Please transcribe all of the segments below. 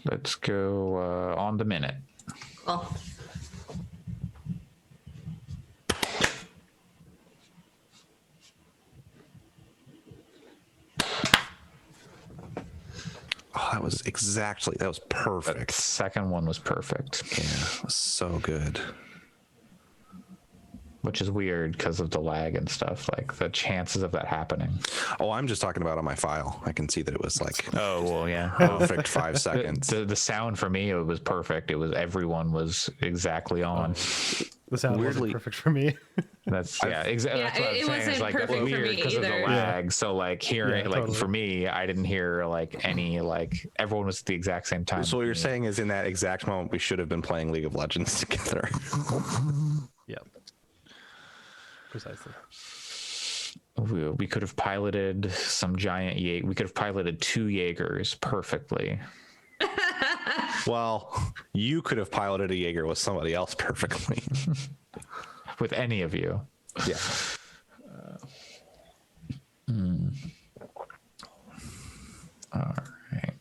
Let's go on the minute. Oh. Oh, that was perfect. The second one was perfect. Yeah, it was so good. Which is weird because of the lag and stuff, like the chances of that happening. Oh, I'm just talking about on my file. I can see that it was like Oh, well, yeah. perfect 5 seconds. The sound for me, it was perfect. It was, everyone was exactly on. The sound wasn't perfect for me. That's exactly. Yeah, that's what it I'm saying. wasn't It's like that's perfect for weird me because of the either. lag. So like hearing, like totally. for me, I didn't hear like any, like everyone was at the exact same time. So what you're saying is in that exact moment, we should have been playing League of Legends together. Yep. Precisely. We could have piloted some giant we could have piloted 2 Jaegers perfectly. Well, you could have piloted a Jaeger with somebody else perfectly. With any of you. Yeah. All right.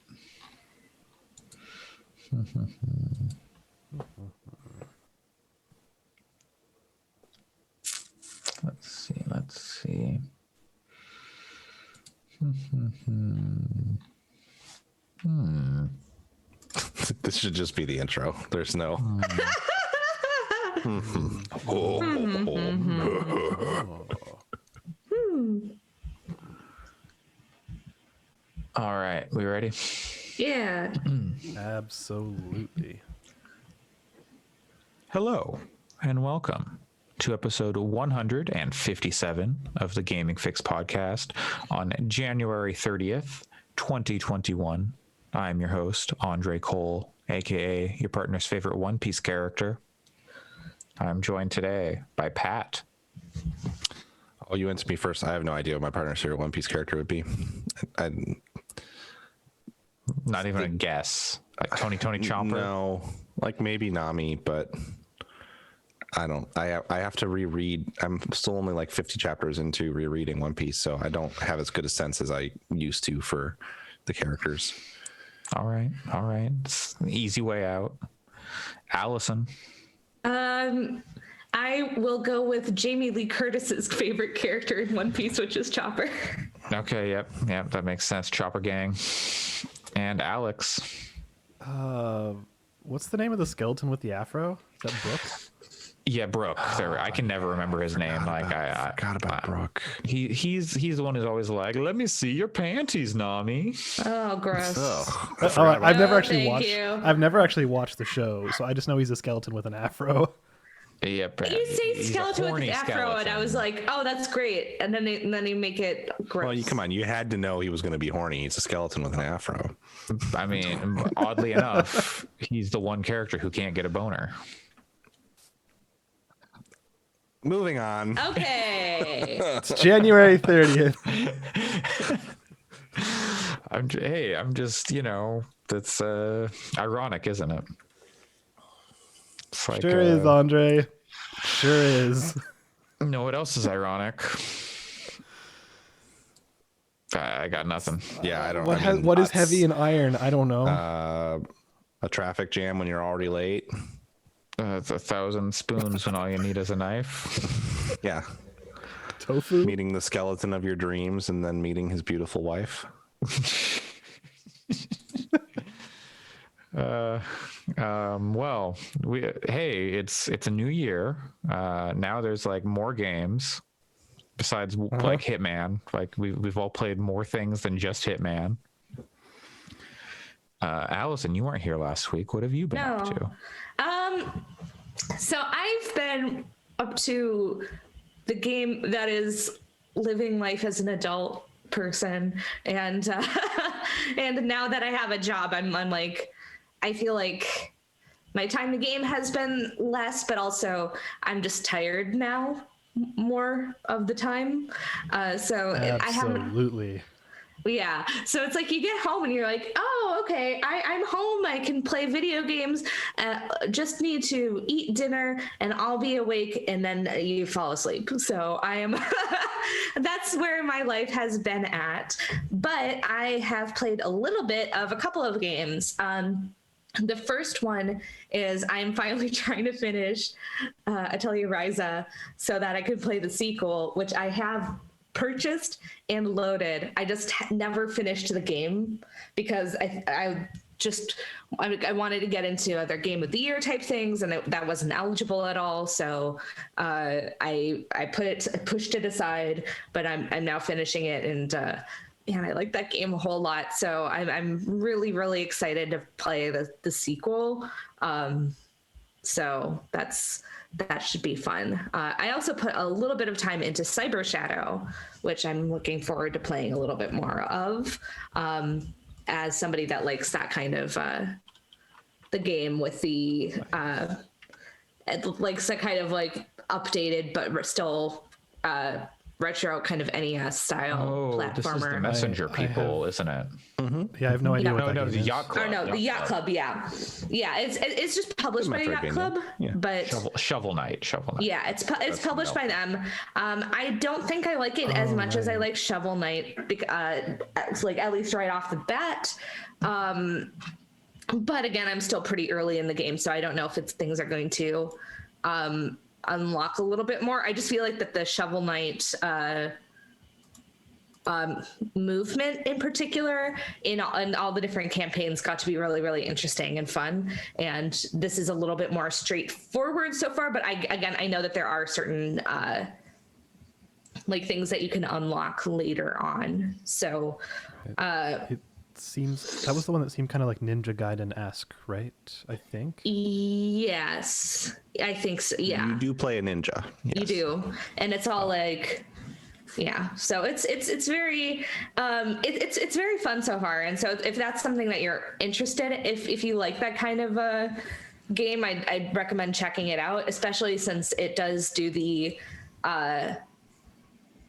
Let's see. This should just be the intro. There's no. All right, we ready? Yeah. Absolutely. Hello, and welcome to episode 157 of the Gaming Fyx podcast on January 30th, 2021. I'm your host, Andre Cole, aka your partner's favorite One Piece character. I'm joined today by Pat. Oh, you went to me first. I have no idea what my partner's favorite One Piece character would be. Not even a guess. Like Tony Chomper? No, like maybe Nami, but I don't. I have to reread. I'm still only like 50 chapters into rereading One Piece, so I don't have as good a sense as I used to for the characters. All right. It's an easy way out. Allison. I will go with Jamie Lee Curtis's favorite character in One Piece, which is Chopper. Okay, yep, that makes sense. Chopper Gang. And Alex. What's the name of the skeleton with the afro? Is that Brooke? Yeah, Brooke. I can never remember his name. I forgot about Brooke. He's the one who's always like, "Let me see your panties, Nami." Oh, gross. I've never actually thank watched. you. I've never actually watched the show, so I just know he's a skeleton with an afro. Yep. You say he's a skeleton with horny an afro, skeleton. and I was like, "Oh, that's great." And then they make it gross. Well, come on. You had to know he was going to be horny. He's a skeleton with an afro. I mean, oddly enough, he's the one character who can't get a boner. Moving on. Okay. It's January 30th. I'm just, that's ironic, isn't it? It's like, Sure is, Andre. Sure is. No, what else is ironic? I got nothing. Yeah, I don't. What is heavy and iron? I don't know. A traffic jam when you're already late. It's 1,000 spoons when all you need is a knife. Yeah. Tofu. Meeting the skeleton of your dreams and then meeting his beautiful wife. Well, it's a new year. Now there's like more games besides like Hitman. Like we've all played more things than just Hitman. Allison, you weren't here last week. What have you been up to? So I've been up to the game that is living life as an adult person, and and now that I have a job, I'm like, I feel like my time to game has been less, but also I'm just tired now more of the time. So Absolutely. Yeah. So it's like you get home and you're like, oh, okay, I'm home. I can play video games. Just need to eat dinner and I'll be awake. And then you fall asleep. So I am that's where my life has been at. But I have played a little bit of a couple of games. The first one is I'm finally trying to finish Atelier Ryza so that I could play the sequel, which I have purchased and loaded. I just never finished the game because I wanted to get into other Game of the Year type things, and that wasn't eligible at all. So I pushed it aside, but I'm now finishing it, and I like that game a whole lot. So I'm really, really excited to play the sequel. So that should be fun. I also put a little bit of time into Cyber Shadow, which I'm looking forward to playing a little bit more of. As somebody that likes that kind of the game with the likes that kind of like updated but still retro kind of NES style platformer. This is the Messenger people, isn't it? Yeah, I have no idea what that No, game the is. Yacht Club. Oh no, the Yacht Club. Yeah. It's just published by Yacht Club, yeah. but Shovel Knight. yeah, it's published by them. I don't think I like it as much as I like Shovel Knight, like at least right off the bat. But again, I'm still pretty early in the game, so I don't know if things are going to unlock a little bit more. I just feel like that the Shovel Knight movement in particular in all the different campaigns got to be really, really interesting and fun. And this is a little bit more straightforward so far, but I know that there are certain like things that you can unlock later on. So It seems that was the one that seemed kind of like Ninja Gaiden-esque, right? I think. yes, I think so. Yeah, You do play a ninja. you Yes. do, and it's all like, yeah. So it's very it's very fun so far. And so if that's something that you're interested in, if you like that kind of a game, I'd recommend checking it out, especially since it does do the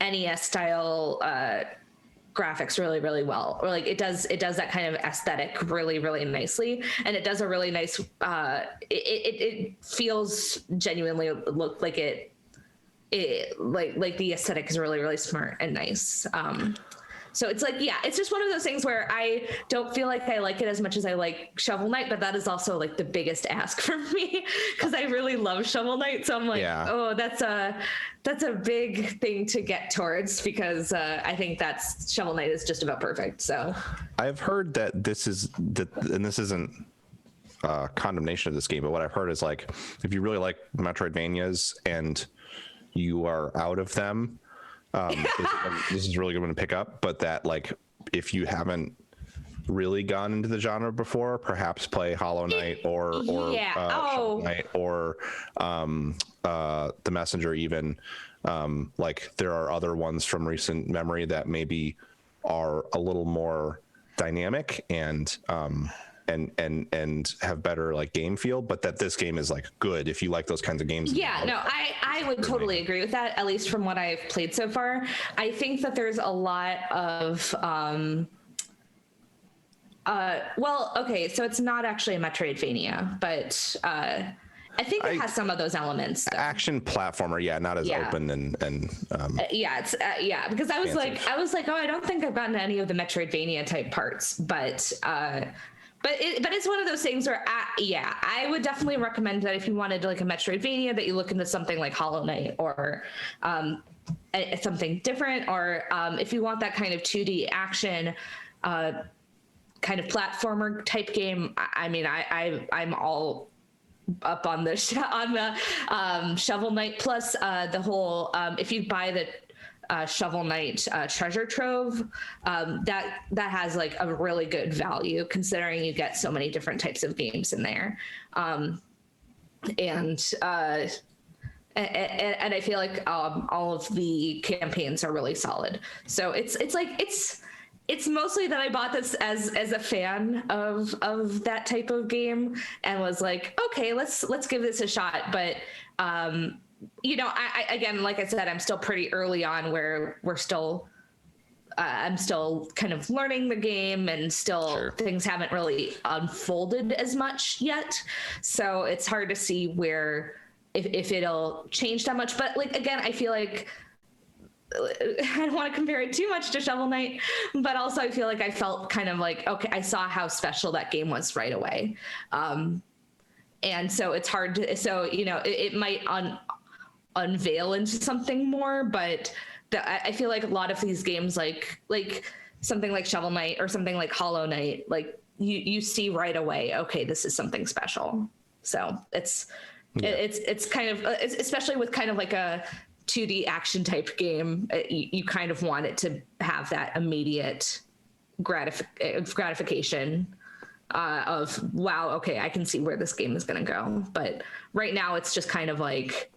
NES style graphics really, really well. Or like it does that kind of aesthetic really, really nicely, and it does a really nice it feels genuinely look like it like the aesthetic is really, really smart and nice. So it's like, yeah, it's just one of those things where I don't feel like I like it as much as I like Shovel Knight, but that is also like the biggest ask for me because I really love Shovel Knight. So I'm like, oh, that's a big thing to get towards because I think Shovel Knight is just about perfect. So I've heard that and this isn't condemnation of this game, but what I've heard is like, if you really like Metroidvanias and you are out of them, this is really good one to pick up. But that like, if you haven't really gone into the genre before, perhaps play Hollow Knight or Shovel Knight or The Messenger even. Like there are other ones from recent memory that maybe are a little more dynamic and have better like game feel, but that this game is like good if you like those kinds of games. Yeah, no, I would totally agree with that, at least from what I've played so far. I think that there's a lot of well, okay, so it's not actually a Metroidvania, but I think it has some of those elements. Though. Action platformer, yeah, not as open and yeah, it's because I was like, oh, I don't think I've gotten to any of the Metroidvania type parts, but it's one of those things where I would definitely recommend that if you wanted like a Metroidvania, that you look into something like Hollow Knight or something different, or if you want that kind of 2D action kind of platformer type game. I mean, I'm all up on the Shovel Knight, plus the whole if you buy the Shovel Knight treasure trove, that has like a really good value considering you get so many different types of games in there, and I feel like all of the campaigns are really solid. So it's mostly that I bought this as a fan of that type of game and was like, okay, let's give this a shot. But you know, I again, like I said, I'm still pretty early on where I'm still kind of learning the game and still things haven't really unfolded as much yet. So it's hard to see where if it'll change that much. But like again, I feel like I don't want to compare it too much to Shovel Knight, but also I feel like I felt kind of like, okay, I saw how special that game was right away. And so it's hard to, so, you know, it might unveil into something more, but I feel like a lot of these games, like something like Shovel Knight or something like Hollow Knight, like you see right away, okay, this is something special. So it's kind of, especially with kind of like a 2D action type game, you kind of want it to have that immediate gratification of, wow, okay, I can see where this game is going to go. But right now it's just kind of like,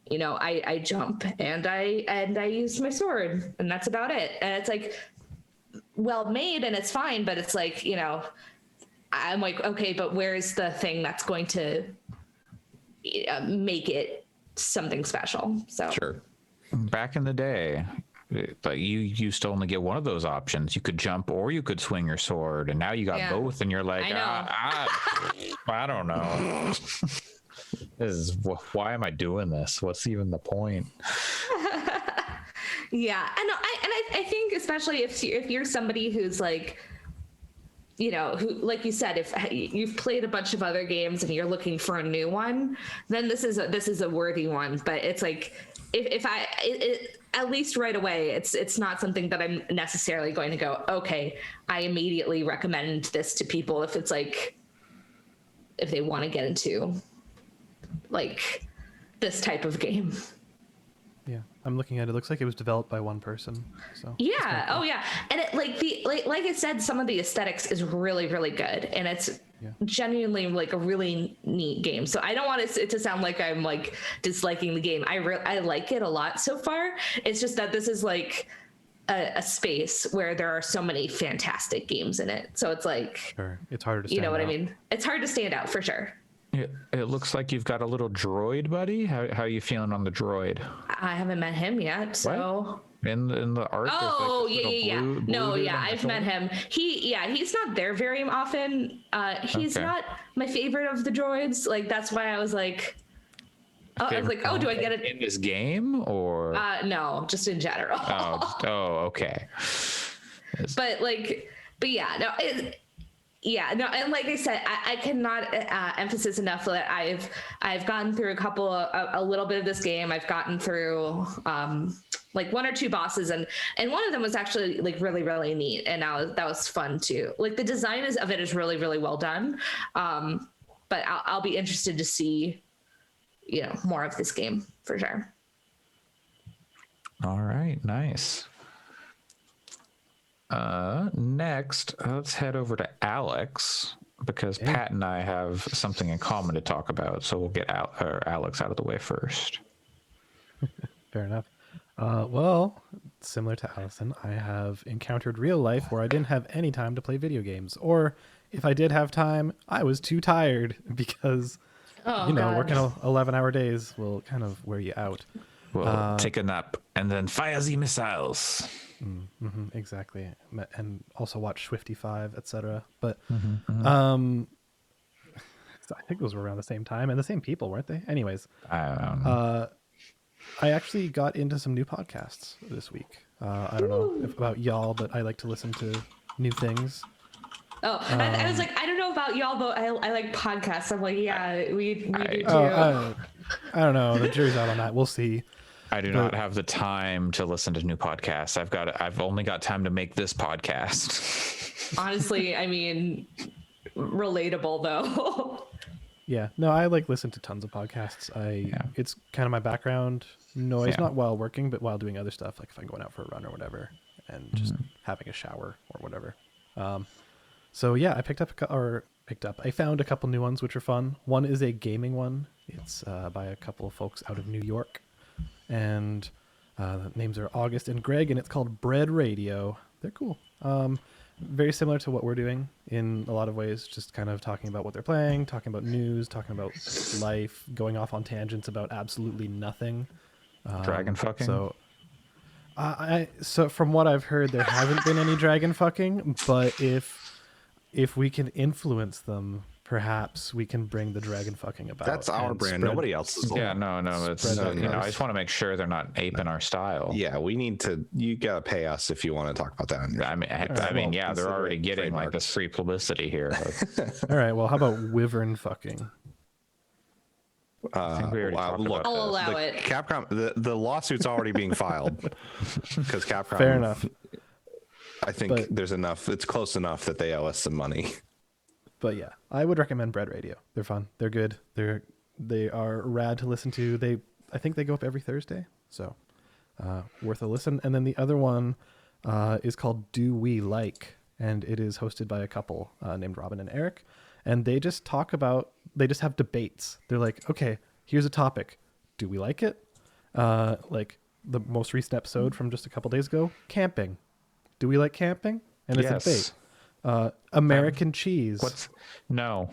you know, I jump and I use my sword and that's about it. And it's like well made and it's fine, but it's like, you know, I'm like, okay, but where's the thing that's going to make it something special? So Sure. Back in the day, but you used to only get one of those options. You could jump or you could swing your sword, and now you got both, and you're like, I don't know. Why am I doing this? What's even the point? Yeah, and I think especially if you're somebody who's like, you know, who, like you said, if you've played a bunch of other games and you're looking for a new one, then this is a worthy one. But it's like, if at least right away, it's not something that I'm necessarily going to go, okay, I immediately recommend this to people if it's like, if they want to get into like this type of game. Yeah, I'm looking at it. It looks like it was developed by one person. So yeah, oh yeah, and it like I said, some of the aesthetics is really really good, and it's genuinely like a really neat game. So I don't want it to sound like I'm like disliking the game. I like it a lot so far. It's just that this is like a space where there are so many fantastic games in it. So it's like, sure, it's harder to stand you know what out. I mean? It's hard to stand out for sure. It looks like you've got a little droid, buddy. How are you feeling on the droid? I haven't met him yet, so. What? In the art. Oh, there's like yeah. blue No, dude yeah, on the I've shoulder? met him. He's not there very often. He's Okay. not my favorite of the droids. Like that's why I was like, do I get it? In this game or? No, just in general. Okay. But yeah, no. And like I said, I cannot emphasize enough that I've gotten through a little bit of this game. I've gotten through like one or two bosses, and one of them was actually like really really neat, and that was fun too. Like the design of it is really really well done. But I'll be interested to see, you know, more of this game for sure. All right, nice. Next, let's head over to Alex because Pat and I have something in common to talk about. So we'll get Alex out of the way first. Fair enough. Well, similar to Allison, I have encountered real life where I didn't have any time to play video games, or if I did have time, I was too tired because, working 11-hour days will kind of wear you out. We'll take a nap and then fire the missiles. Exactly, and also watch Swifty 5, etc. But I think those were around the same time and the same people, weren't they? Anyways, I don't know. I actually got into some new podcasts this week. I don't know about y'all, but I like to listen to new things. I was like, I don't know about y'all, but I like podcasts. I'm like, yeah, we do too. I don't know. The jury's out on that. We'll see. I do not have the time to listen to new podcasts. I've only got time to make this podcast. Honestly, I mean, relatable though. Yeah, no, I like listen to tons of podcasts. It's kind of my background noise, not while working, but while doing other stuff, like if I'm going out for a run or whatever, and just having a shower or whatever. So yeah, I found a couple new ones which are fun. One is a gaming one. It's by a couple of folks out of New York, and the names are August and Greg, and it's called Bread Radio. They're cool. Very similar to what we're doing in a lot of ways, just kind of talking about what they're playing, talking about news, talking about life, going off on tangents about absolutely nothing. Dragon fucking. So from what I've heard, there haven't been any dragon fucking, but if we can influence them perhaps we can bring the dragon fucking about. That's our and brand. spread- Nobody else is. Yeah, no, it's Spread that I just want to make sure they're not aping our style. Yeah, we need to. You gotta pay us if you want to talk about that. Yeah, they're already getting like this free publicity here. All right. Well, how about wyvern fucking? I think we already talked look, about I'll this. allow it. Capcom, the lawsuit's already being filed because Capcom. Fair enough. I think But- there's enough. It's close enough that they owe us some money. But yeah, I would recommend Bread Radio. They're fun. They're good. They are rad to listen to. I think they go up every Thursday, so worth a listen. And then the other one is called Do We Like, and it is hosted by a couple named Robin and Eric, and they just have debates. They're like, okay, here's a topic. Do we like it? Like the most recent episode from just a couple days ago, camping. Do we like camping? And it's a debate. American cheese. No.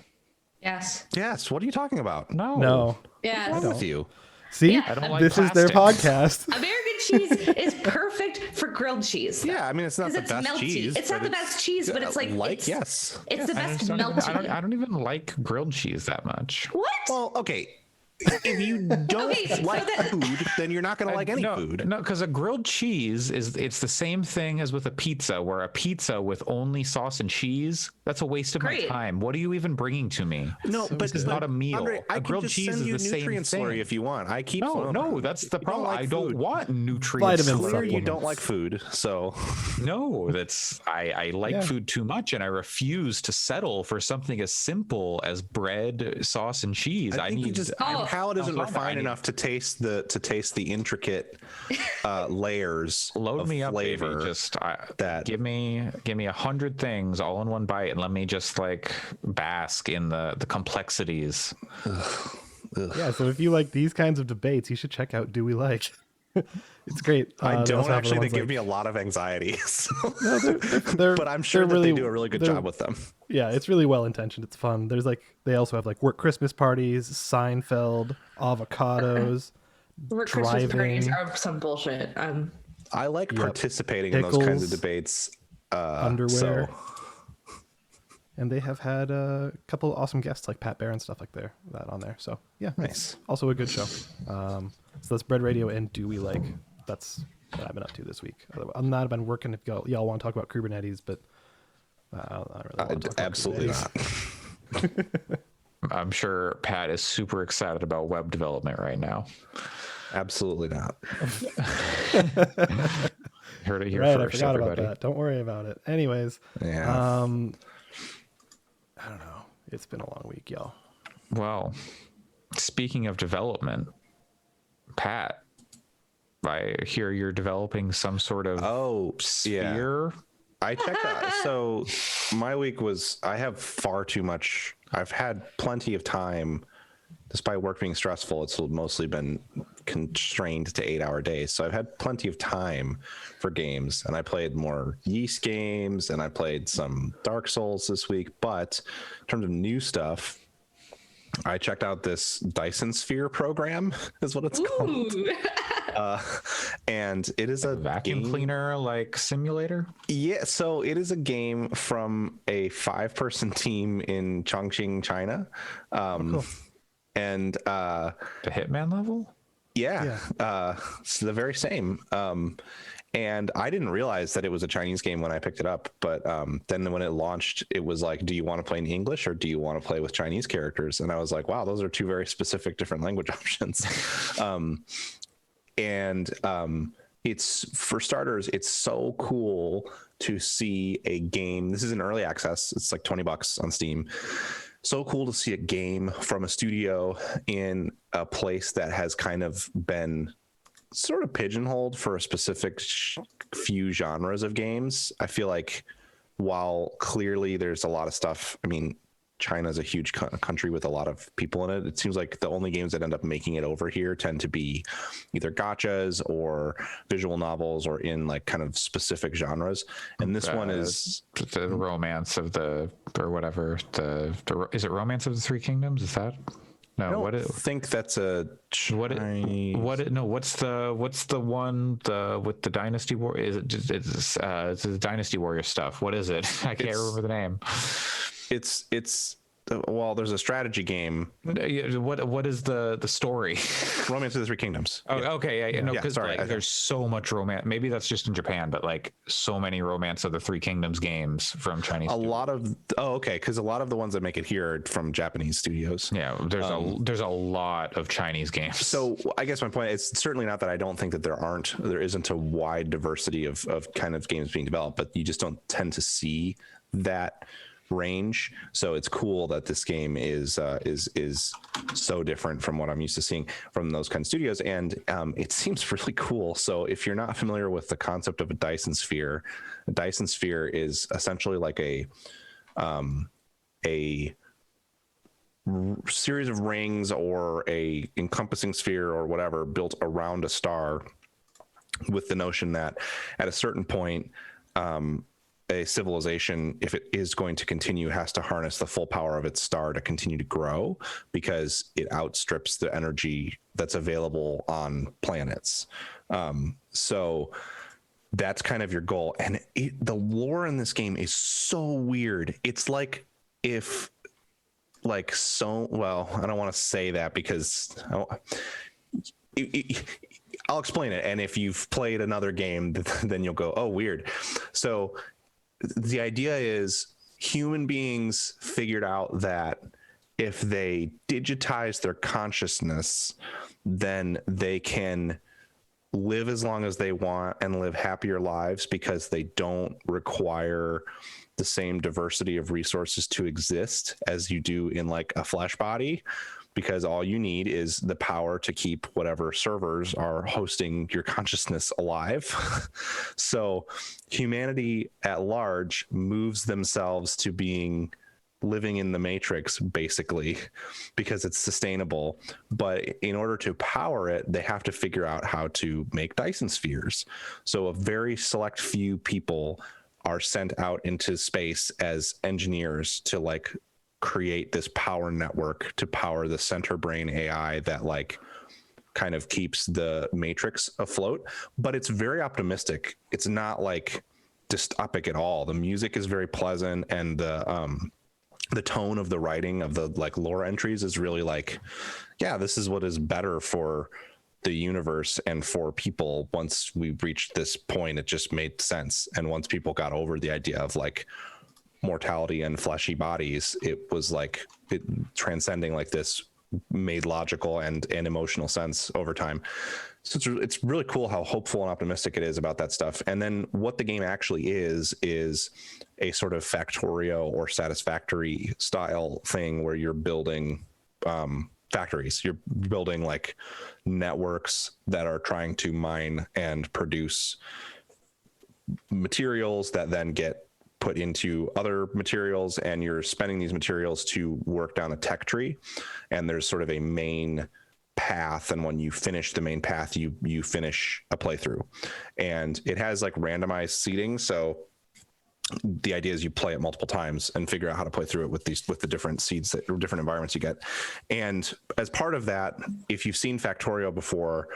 Yes. Yes. What are you talking about? No. Yes. What's wrong with you? See, Yeah. I don't like this is their plastics. podcast. American cheese is perfect for grilled cheese. Yeah, I mean it's not the Because it's best melty. cheese. It's not but the best cheese, but it's like yes. It's the I best just don't even- melty. I don't even like grilled cheese that much. What? Well, okay. If you don't Okay, so like that- food, then you're not going to like any no, food. No, because a grilled cheese it's the same thing as with a pizza, where a pizza with only sauce and cheese, that's a waste of my Great. time. What are you even bringing to me? No, but This is not a meal. Andre, I A can grilled just cheese send is you the same nutrient thing. slurry if you want. I keep No, that's the You don't problem. like I don't food. want nutrient Vitamin slurry. Clear you supplements. don't like food, so No, I like Yeah. food too much, and I refuse to settle for something as simple as bread, sauce, and cheese. I think you just Oh. palate isn't Hold on, I refined need- enough to taste the intricate layers Load of me up, flavor. baby. Just that- give me 100 things all in one bite, and let me just like bask in the complexities. Yeah, so if you like these kinds of debates, you should check out Do We Like. It's great. I They don't also have actually. They ones give like- me a lot of anxiety, so- they're- but I'm sure they're that they do a really good they're- job with them. Yeah, it's really well intentioned. It's fun. There's they also have like work Christmas parties, Seinfeld, avocados, Work Christmas parties driving, are some bullshit. I like Yep. participating in those kinds of Pickles, debates. underwear. So And they have had a couple awesome guests like Pat Bear and stuff like that on there. So yeah, Nice. it's also a good show. So that's Bread Radio and Do We Like. That's what I've been up to this week. I'm not been working if y'all want to talk about Kubernetes, but I don't really want to talk about absolutely Kubernetes. not. I'm sure Pat is super excited about web development right now. Absolutely not. Heard it here Right, I first, forgot everybody. about that. Don't worry about it. Anyways, Yeah. I don't know. It's been a long week, y'all. Well, speaking of development, Pat, I hear you're developing some sort of Oh, yeah. sphere. I checked out. So my week was, I have far too much. I've had plenty of time, despite work being stressful. It's mostly been constrained to 8-hour days. So I've had plenty of time for games, and I played more Yeast games and I played some Dark Souls this week. But in terms of new stuff, I checked out this Dyson Sphere Program, is what it's called. Ooh. And it is a Vacuum game- cleaner like simulator. Yeah, so it is a game from a 5-person team in Chongqing, China. Cool. And The Hitman level? yeah, it's the very same. And I didn't realize that it was a Chinese game when I picked it up. But then when it launched, it was like, do you want to play in English or do you want to play with Chinese characters? And I was like, wow, those are two very specific different language options. It's, for starters, it's so cool to see a game. This is in early access. It's like $20 on Steam. So cool to see a game from a studio in a place that has kind of been sort of pigeonholed for a specific few genres of games. I feel like while clearly there's a lot of stuff, I mean, China's a huge country with a lot of people in it. It seems like the only games that end up making it over here tend to be either gachas or visual novels or in like kind of specific genres. And this one is the romance of the, or whatever. Is it Romance of the Three Kingdoms? Is that? No, I don't what it, think that's a Chinese. what's the one with the Dynasty War? Is it just it's the Dynasty Warrior stuff? What is it? I can't remember the name. It's well, there's a strategy game. What is the story? Romance of the Three Kingdoms. Oh, okay. No, because sorry, there's so much romance. Maybe that's just in Japan, but like so many Romance of the Three Kingdoms games from Chinese. Because a lot of the ones that make it here are from Japanese studios. Yeah, there's a lot of Chinese games. So I guess my point is certainly not that I don't think that there isn't a wide diversity of kind of games being developed, but you just don't tend to see that range. So it's cool that this game is so different from what I'm used to seeing from those kind of studios, and it seems really cool. So if you're not familiar with the concept of a Dyson Sphere is essentially like a series of rings or a encompassing sphere or whatever built around a star, with the notion that at a certain point a civilization, if it is going to continue, has to harness the full power of its star to continue to grow, because it outstrips the energy that's available on planets. So that's kind of your goal. And the lore in this game is so weird. It's like if I don't want to say that because I'll explain it. And if you've played another game, then you'll go, oh, weird. So the idea is human beings figured out that if they digitize their consciousness, then they can live as long as they want and live happier lives, because they don't require the same diversity of resources to exist as you do in like a flesh body, because all you need is the power to keep whatever servers are hosting your consciousness alive. So humanity at large moves themselves to living in the matrix, basically, because it's sustainable. But in order to power it, they have to figure out how to make Dyson spheres. So a very select few people are sent out into space as engineers to like create this power network to power the center brain AI that like kind of keeps the matrix afloat. But it's very optimistic. It's not like dystopic at all. The music is very pleasant, and the tone of the writing of the like lore entries is really like, yeah, this is what is better for the universe and for people. Once we reached this point, it just made sense. And once people got over the idea of like mortality and fleshy bodies, it was like it transcending like this made logical and emotional sense over time. So it's really cool how hopeful and optimistic it is about that stuff. And then what the game actually is a sort of Factorio or Satisfactory style thing where you're building factories. You're building like networks that are trying to mine and produce materials that then get put into other materials, and you're spending these materials to work down a tech tree. And there's sort of a main path, and when you finish the main path, you finish a playthrough. And it has like randomized seating, so the idea is you play it multiple times and figure out how to play through it with the different seeds or different environments you get. And as part of that, if you've seen Factorio before,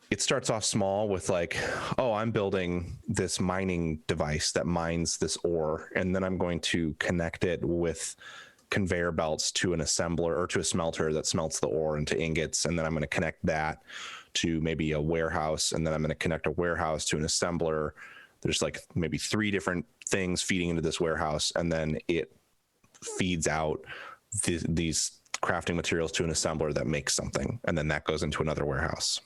it starts off small with like, oh, I'm building this mining device that mines this ore, and then I'm going to connect it with conveyor belts to an assembler or to a smelter that smelts the ore into ingots, and then I'm going to connect that to maybe a warehouse, and then I'm going to connect a warehouse to an assembler. There's like maybe 3 different things feeding into this warehouse, and then it feeds out these crafting materials to an assembler that makes something, and then that goes into another warehouse.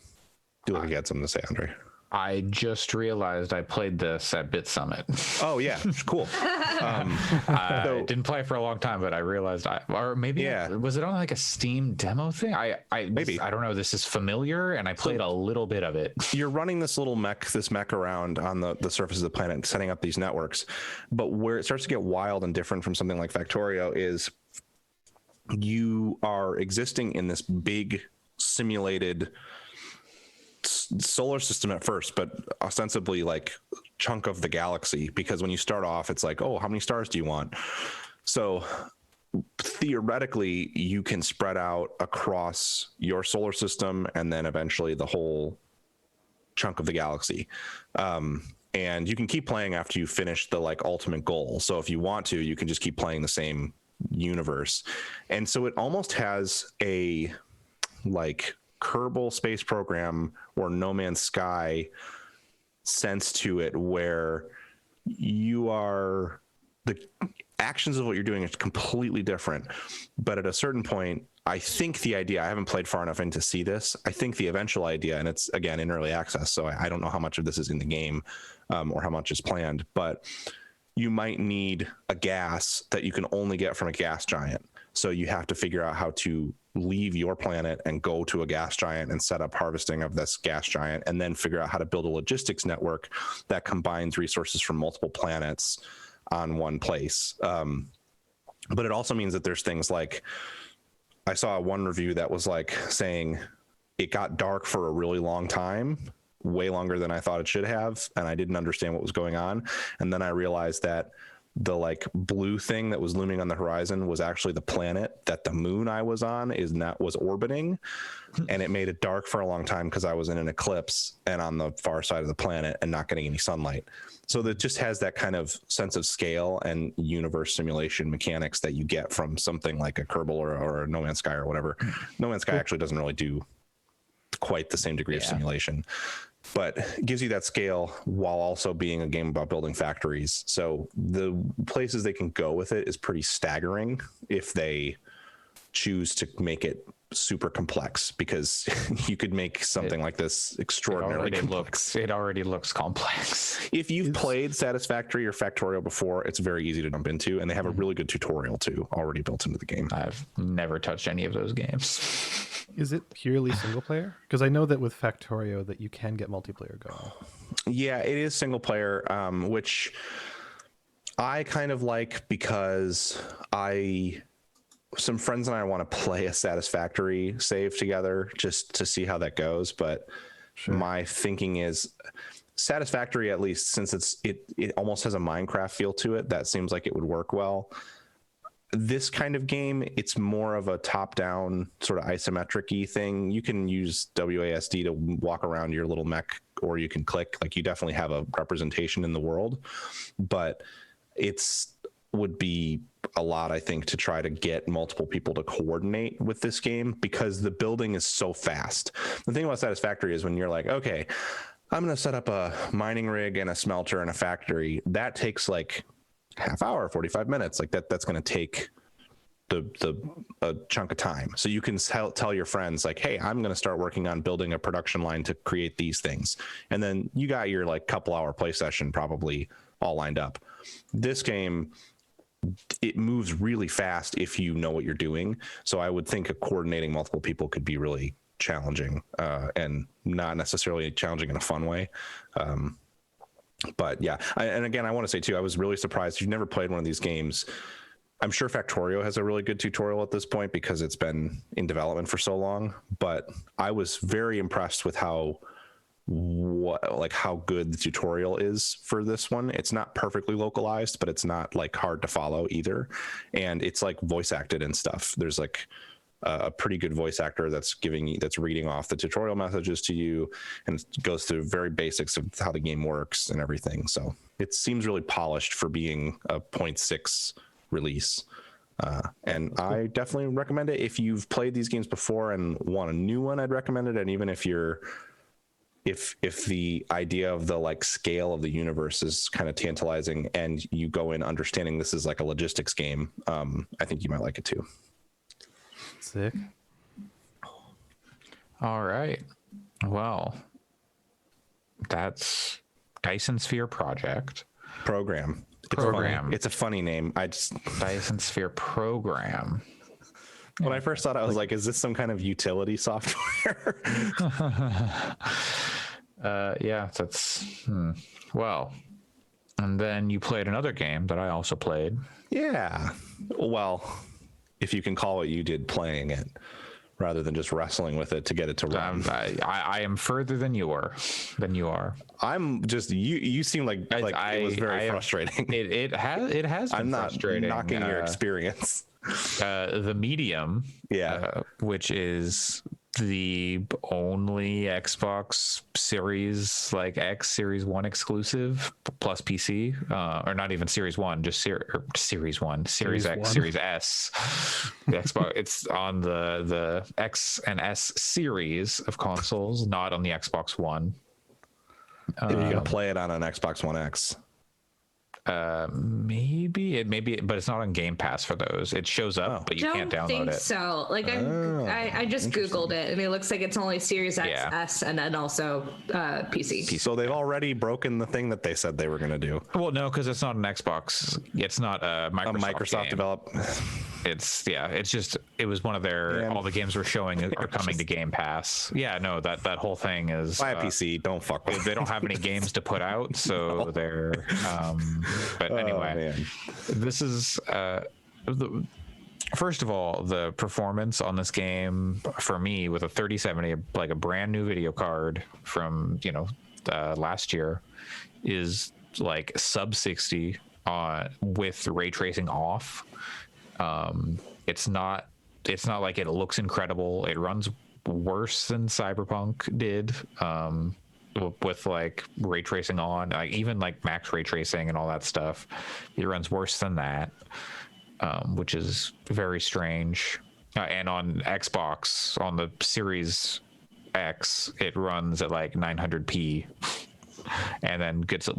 You look like you had something to say, Andre. I just realized I played this at Bit Summit. Oh yeah, cool. I didn't play for a long time, but I realized was it on like a Steam demo thing? I don't know. This is familiar, and I played a little bit of it. You're running this little mech around on the surface of the planet, setting up these networks. But where it starts to get wild and different from something like Factorio is you are existing in this big simulated solar system at first, but ostensibly like chunk of the galaxy, because when you start off, it's like, oh, how many stars do you want? So theoretically, you can spread out across your solar system and then eventually the whole chunk of the galaxy. And you can keep playing after you finish the like ultimate goal. So if you want to, you can just keep playing the same universe. And so it almost has a like Kerbal Space Program or No Man's Sky sense to it, where the actions of what you're doing is completely different. But at a certain point, I think the idea, I haven't played far enough in to see this, I think the eventual idea, and it's again in early access, so I don't know how much of this is in the game or how much is planned, but you might need a gas that you can only get from a gas giant. So you have to figure out how to leave your planet and go to a gas giant and set up harvesting of this gas giant, and then figure out how to build a logistics network that combines resources from multiple planets on one place. But it also means that there's things like, I saw one review that was like saying it got dark for a really long time, way longer than I thought it should have, and I didn't understand what was going on. And then I realized that the like blue thing that was looming on the horizon was actually the planet that the moon I was on was orbiting, and it made it dark for a long time because I was in an eclipse and on the far side of the planet and not getting any sunlight. So that just has that kind of sense of scale and universe simulation mechanics that you get from something like a Kerbal or a No Man's Sky or whatever. No Man's Sky actually doesn't really do quite the same degree of simulation, but gives you that scale while also being a game about building factories. So the places they can go with it is pretty staggering if they choose to make it super complex, because you could make something like this extraordinarily complex. It already looks complex. If you've played Satisfactory or Factorio before, it's very easy to jump into, and they have a really good tutorial too already built into the game. I've never touched any of those games. Is it purely single player? Because I know that with Factorio that you can get multiplayer going. Yeah, it is single player, which I kind of like, because some friends and I want to play a Satisfactory save together just to see how that goes. But my thinking is Satisfactory, at least since it almost has a Minecraft feel to it, that seems like it would work well. This kind of game, it's more of a top-down sort of isometric-y thing. You can use WASD to walk around your little mech, or you can click. Like, you definitely have a representation in the world, but would be a lot, I think, to try to get multiple people to coordinate with this game, because the building is so fast. The thing about Satisfactory is when you're like, okay, I'm going to set up a mining rig and a smelter and a factory, that takes like half hour, 45 minutes. Like that's going to take a chunk of time. So you can tell your friends like, hey, I'm going to start working on building a production line to create these things. And then you got your like couple hour play session probably all lined up. This game, it moves really fast if you know what you're doing. So I would think coordinating multiple people could be really challenging, and not necessarily challenging in a fun way. But yeah, and again, I want to say too, I was really surprised. If you've never played one of these games, I'm sure Factorio has a really good tutorial at this point because it's been in development for so long. But I was very impressed with how good the tutorial is for this one. It's not perfectly localized, but it's not like hard to follow either, and it's like voice acted and stuff. There's like a pretty good voice actor that's reading off the tutorial messages to you, and goes through very basics of how the game works and everything. So it seems really polished for being a 0.6 release. And I definitely recommend it. If you've played these games before and want a new one, I'd recommend it. And even if if the idea of the like scale of the universe is kind of tantalizing, and you go in understanding this is like a logistics game, I think you might like it too. Sick. All right. Well, that's Dyson Sphere Program. It's a funny name. Dyson Sphere Program. When I first thought, I was like, is this some kind of utility software? Yeah, well, and then you played another game that I also played. Yeah. Well, if you can call what you did playing it, rather than just wrestling with it to get it to run. I am further than you are. I'm just you seem like it was very frustrating. It has been I'm not frustrating. Knocking your experience. The medium, which is the only Xbox Series like X Series One exclusive plus PC, or not even Series One, just Series One, Series X, 1. Series S. The Xbox, it's on the X and S series of consoles, not on the Xbox One. If you can play it on an Xbox One X. Maybe, but it's not on Game Pass for those. It shows up, but you Don't can't download think it. so. Like I just googled it, and it looks like it's only Series X, Yeah. S, and then also PC. So they've already broken the thing that they said they were going to do. Well, no, because it's not an Xbox. It's not a Microsoft game. developed. It's just it was one of their all the games we're showing are coming to Game Pass. Yeah, no, that whole thing is Buy a PC. Don't fuck with. They don't have any games to put out, so they're. But anyway, this is first of all, the performance on this game for me with a 3070, like a brand new video card from last year, is like sub 60 with ray tracing off. It's not like it looks incredible. It runs worse than Cyberpunk did. With like ray tracing on, like even like max ray tracing and all that stuff, it runs worse than that, which is very strange. And on Xbox, on the Series X, it runs at like 900p, and then gets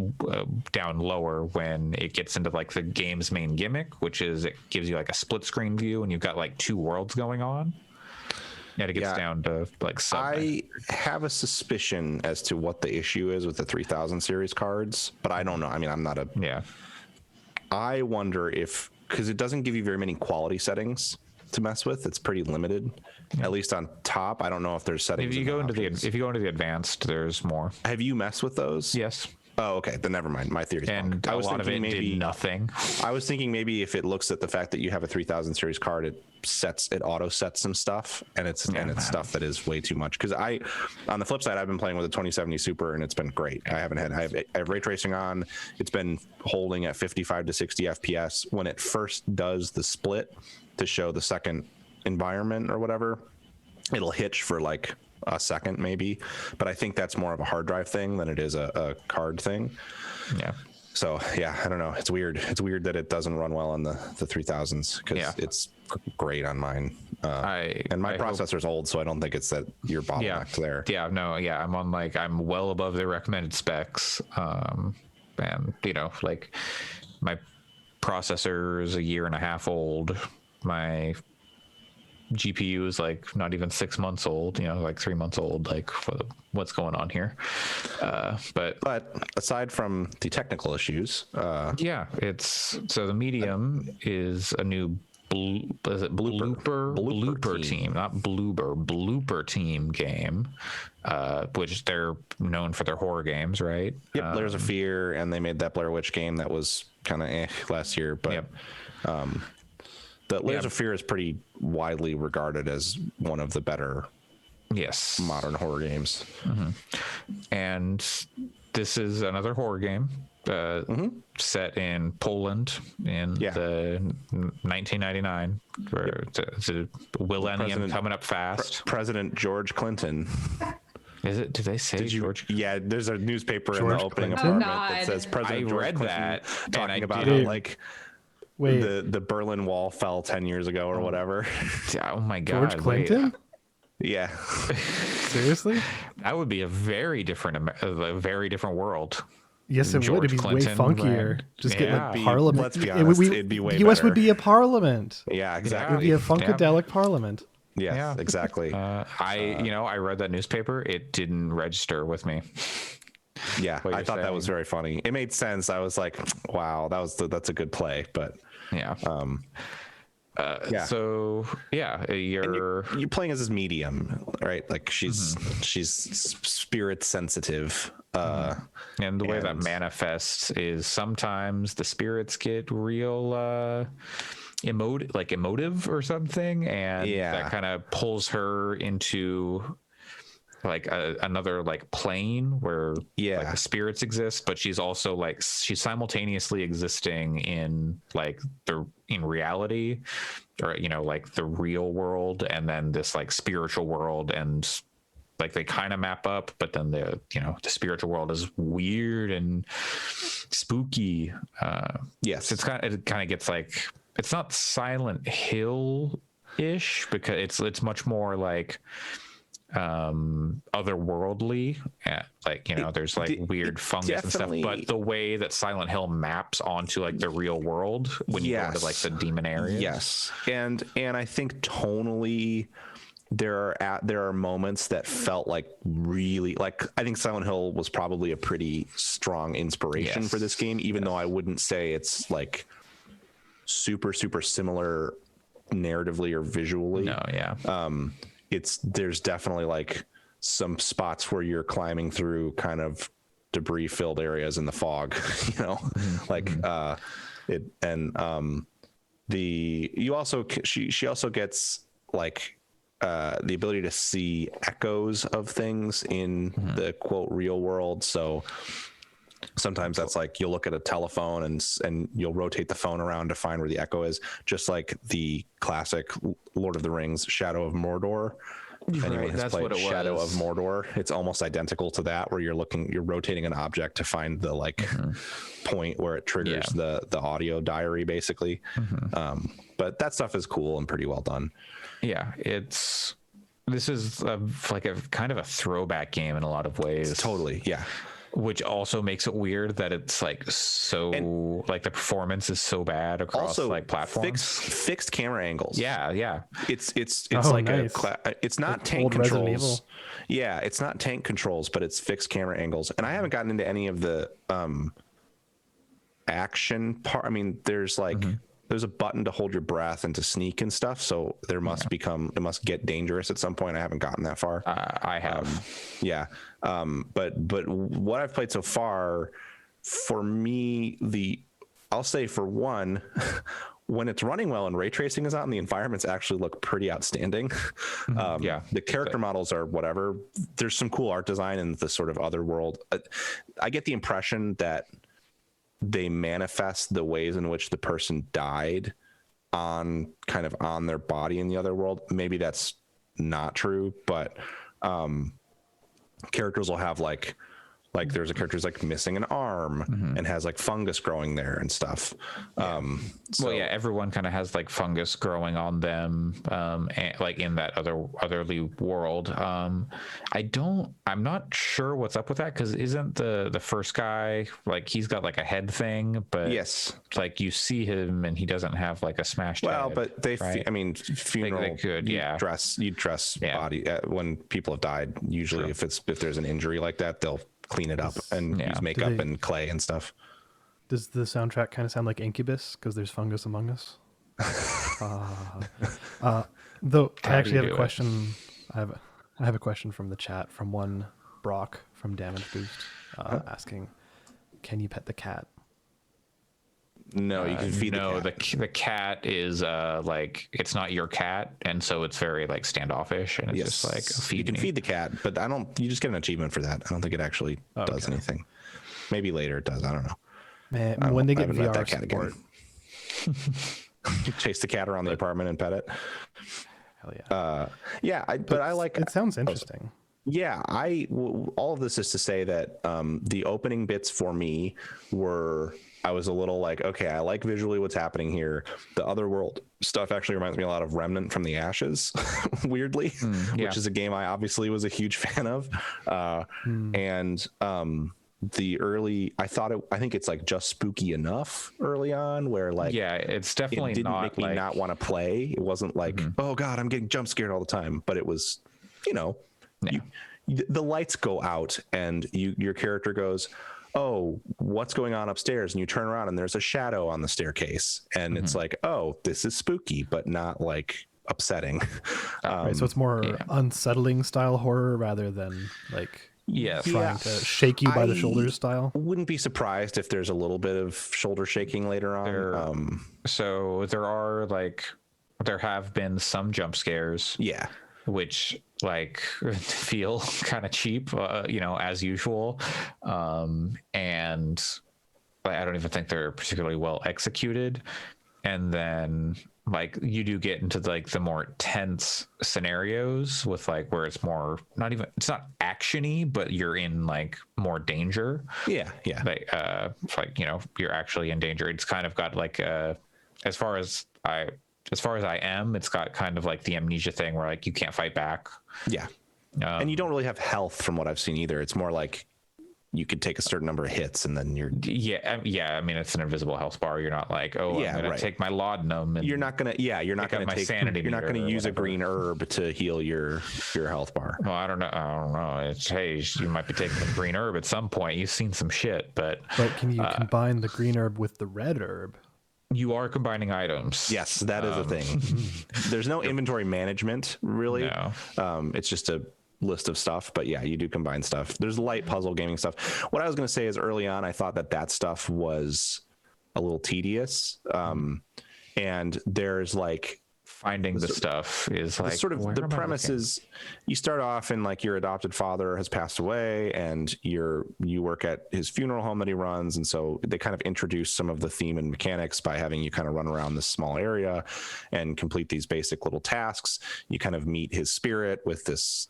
down lower when it gets into like the game's main gimmick, which is it gives you like a split screen view and you've got like two worlds going on. And it gets down to like I have a suspicion as to what the issue is with the 3000 series cards, but I don't know. I mean, I'm not a. Yeah. I wonder because it doesn't give you very many quality settings to mess with. It's pretty limited, at least on top. I don't know if there's settings. If you go into the advanced, there's more. Have you messed with those? Yes. Oh, okay. Then never mind. My theory's wrong. And I a was lot of it maybe did nothing. I was thinking maybe if it looks at the fact that you have a 3000 series card, it auto sets some stuff, and it's stuff that is way too much. Because on the flip side, I've been playing with a 2070 Super, and it's been great. I have ray tracing on. It's been holding at 55 to 60 FPS. When it first does the split to show the second environment or whatever, it'll hitch for like a second maybe, but I think that's more of a hard drive thing than it is a card thing. Yeah. So yeah, I don't know. It's weird. It's weird that it doesn't run well on the 3000s because it's great on mine. And my processor's old, so I don't think it's that you're bottlenecked there. Yeah, no, yeah. I'm well above the recommended specs. And like my processor is a year and a half old. My GPU is like not even 6 months old, like 3 months old. Like, what's going on here? But aside from the technical issues, it's so the medium is a new blooper team, not blooper team game, which they're known for their horror games, right? Yep. Layers of Fear, and they made that Blair Witch game that was kind of last year, but the Layers of Fear is pretty widely regarded as one of the better modern horror games. Mm-hmm. And this is another horror game set in Poland in the 1999. It's a millennium coming up fast. President George Clinton. Is it? Do they say George? Yeah, there's a newspaper in the opening apartment that says President George Clinton that talking about like the Berlin Wall fell 10 years ago or whatever. Oh my God. George Clinton? Yeah. Seriously? That would be a very different world. Yes, it would. It'd be Clinton, way funkier. right? Just get like parliament. Let's be honest, it'd be way US better. would be a parliament. Yeah, exactly. It would be a funkadelic parliament. Yes, exactly. I read that newspaper. It didn't register with me. Yeah, I thought that was very funny. It made sense. I was like, wow, that's a good play. But so you're playing as this medium, right? Like she's spirit sensitive. And the way that manifests is sometimes the spirits get real emotive or something, and that kind of pulls her into like another like plane where Yeah. like the spirits exist, but she's also like she's simultaneously existing in like in reality, or you know, like the real world, and then this like spiritual world, and like they kind of map up, but then the the spiritual world is weird and spooky. Yes. It kind of gets like, it's not Silent Hill ish, because it's much more like otherworldly. Like there's like weird fungus and stuff, but the way that Silent Hill maps onto like the real world when you go into like the demon areas. Yes. And I think tonally there are moments that felt like really, like, I think Silent Hill was probably a pretty strong inspiration for this game, even though I wouldn't say it's like super similar narratively or visually. No, yeah. There's definitely like some spots where you're climbing through kind of debris filled areas in the fog, she also gets like the ability to see echoes of things in the quote real world. So sometimes that's like you'll look at a telephone and you'll rotate the phone around to find where the echo is, just like the classic Lord of the Rings Shadow of Mordor. If anyone has played Shadow of Mordor, it's almost identical to that, where you're rotating an object to find the like point where it triggers the audio diary, basically. But that stuff is cool and pretty well done. Yeah, this is like a kind of a throwback game in a lot of ways. Totally, yeah. Which also makes it weird that it's like like the performance is so bad across also, like platforms. Fixed camera angles. Yeah. It's like nice. It's not like tank controls. Yeah, it's not tank controls, but it's fixed camera angles. And I haven't gotten into any of the action part. I mean, there's like there's a button to hold your breath and to sneak and stuff. So it must get dangerous at some point. I haven't gotten that far. I have. But what I've played so far, for me, I'll say for one, when it's running well and ray tracing is out and the environments actually look pretty outstanding. The character models are whatever. There's some cool art design in the sort of other world. I get the impression that they manifest the ways in which the person died on their body in the other world. Maybe that's not true, but characters will have like there's a character's like missing an arm and has like fungus growing there and stuff. Everyone kind of has like fungus growing on them, and, like in that otherly world. I'm not sure what's up with that, because isn't the first guy like he's got like a head thing, but like you see him and he doesn't have like a smashed head, but funeral they could dress body when people have died. Usually if there's an injury like that, they'll clean it up and use makeup and clay and stuff. Does the soundtrack kind of sound like Incubus because there's fungus among us? Though I actually have a question. I have a question from the chat from one Brock from Damage Boost asking, "Can you pet the cat?" No, you can feed the cat is like, it's not your cat, and so it's very like standoffish, and it's just like you can feed the cat, but you just get an achievement for that. I don't think it actually does anything. Maybe later it does. I don't know. Man, when they get VR support, chase the cat around the apartment and pet it. Hell yeah. I like it. Sounds interesting. Yeah, all of this is to say that the opening bits for me were, I was a little like, okay, I like visually what's happening here. The Otherworld stuff actually reminds me a lot of Remnant from the Ashes, weirdly, which is a game I obviously was a huge fan of. And the early, I think it's like just spooky enough early on where like, it's definitely, it didn't make me not want to play. It wasn't like, oh God, I'm getting jump scared all the time, but it was, the lights go out and your character goes, oh, what's going on upstairs? And you turn around and there's a shadow on the staircase, and it's like, oh, this is spooky, but not like upsetting. Right, so it's more unsettling style horror rather than like trying to shake you by the shoulders style. Wouldn't be surprised if there's a little bit of shoulder shaking later on. So there have been some jump scares. Yeah. Which like feel kind of cheap, as usual. And I don't even think they're particularly well executed. And then like you do get into like the more tense scenarios with like where it's more it's not actiony, but you're in like more danger. Yeah. It's like you're actually in danger. It's kind of got like as far as I am, it's got kind of like the amnesia thing where like you can't fight back. Yeah. And you don't really have health from what I've seen either. It's more like you could take a certain number of hits and then you're I mean, it's an invisible health bar. You're not like, I'm gonna take my laudanum, and you're not gonna take sanity. You're not gonna use whatever. a green herb to heal your health bar. Well, I don't know. It's you might be taking the green herb at some point. You've seen some shit, but can you combine the green herb with the red herb? You are combining items. Yes, that is a thing. There's no inventory management really. No. It's just a list of stuff, but yeah, you do combine stuff. There's light puzzle gaming stuff. What I was going to say is early on I thought that stuff was a little tedious, and there's like finding the stuff is like sort of the premise is you start off and like your adopted father has passed away and you work at his funeral home that he runs, and so they kind of introduce some of the theme and mechanics by having you kind of run around this small area and complete these basic little tasks. You kind of meet his spirit with this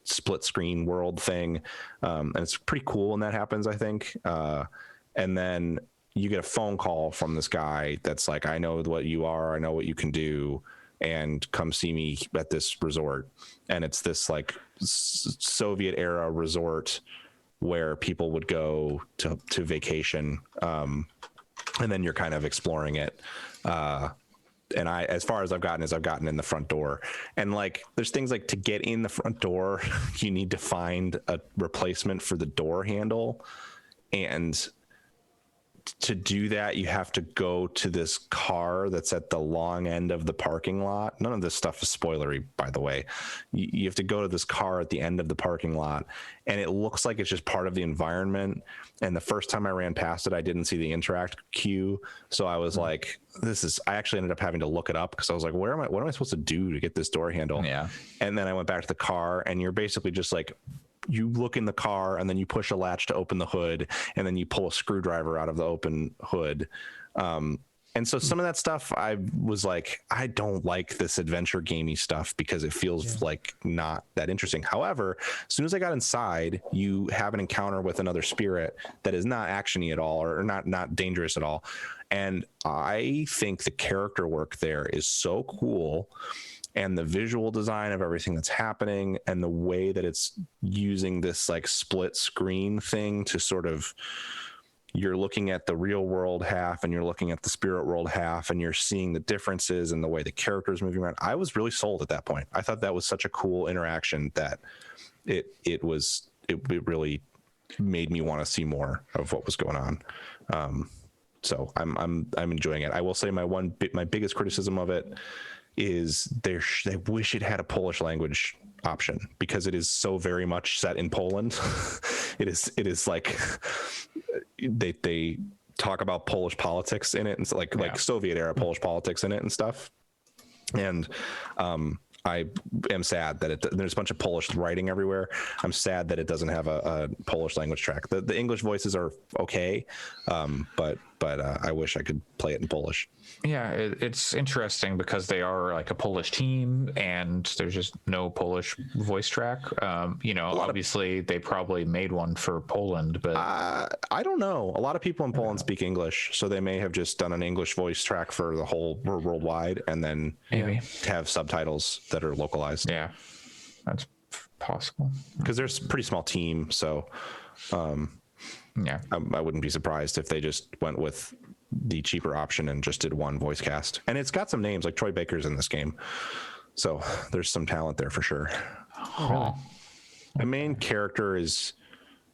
split screen world thing, and it's pretty cool when that happens, I think. And then you get a phone call from this guy that's like, I know what you are, I know what you can do, and come see me at this resort. And it's this like Soviet era resort where people would go to vacation, and then you're kind of exploring it. And as far as I've gotten in the front door, and like there's things like to get in the front door you need to find a replacement for the door handle, and to do that you have to go to this car that's at the long end of the parking lot. None of this stuff is spoilery, by the way. You have to go to this car at the end of the parking lot, and it looks like it's just part of the environment. And the first time I ran past it, I didn't see the interact queue, so I was like, I actually ended up having to look it up because I was like, what am I supposed to do to get this door handle? Yeah. And then I went back to the car, and you're basically just like, you look in the car and then you push a latch to open the hood, and then you pull a screwdriver out of the open hood. And so some of that stuff, I was like, I don't like this adventure gamey stuff because it feels like not that interesting. However, as soon as I got inside, you have an encounter with another spirit that is not actiony at all, or not dangerous at all. And I think the character work there is so cool, and the visual design of everything that's happening, and the way that it's using this like split screen thing to sort of, you're looking at the real world half and you're looking at the spirit world half, and you're seeing the differences in the way the characters moving around. I was really sold at that point. I thought that was such a cool interaction that it really made me want to see more of what was going on. So I'm enjoying it. I will say my biggest criticism of it is they wish it had a Polish language option, because it is so very much set in Poland. It is like they talk about Polish politics in it, and so like Soviet era Polish politics in it and stuff. And I am sad that there's a bunch of Polish writing everywhere. I'm sad that it doesn't have a Polish language track. The English voices are okay, but I wish I could play it in Polish. Yeah, it's interesting because they are like a Polish team, and there's just no Polish voice track. Obviously they probably made one for Poland, but I don't know. A lot of people in Poland speak English, so they may have just done an English voice track for the whole worldwide, and then maybe have subtitles that are localized. Yeah, that's possible. Because there's a pretty small team, so yeah, I wouldn't be surprised if they just went with the cheaper option and just did one voice cast. And it's got some names, like Troy Baker's in this game, so there's some talent there for sure. Oh. The main character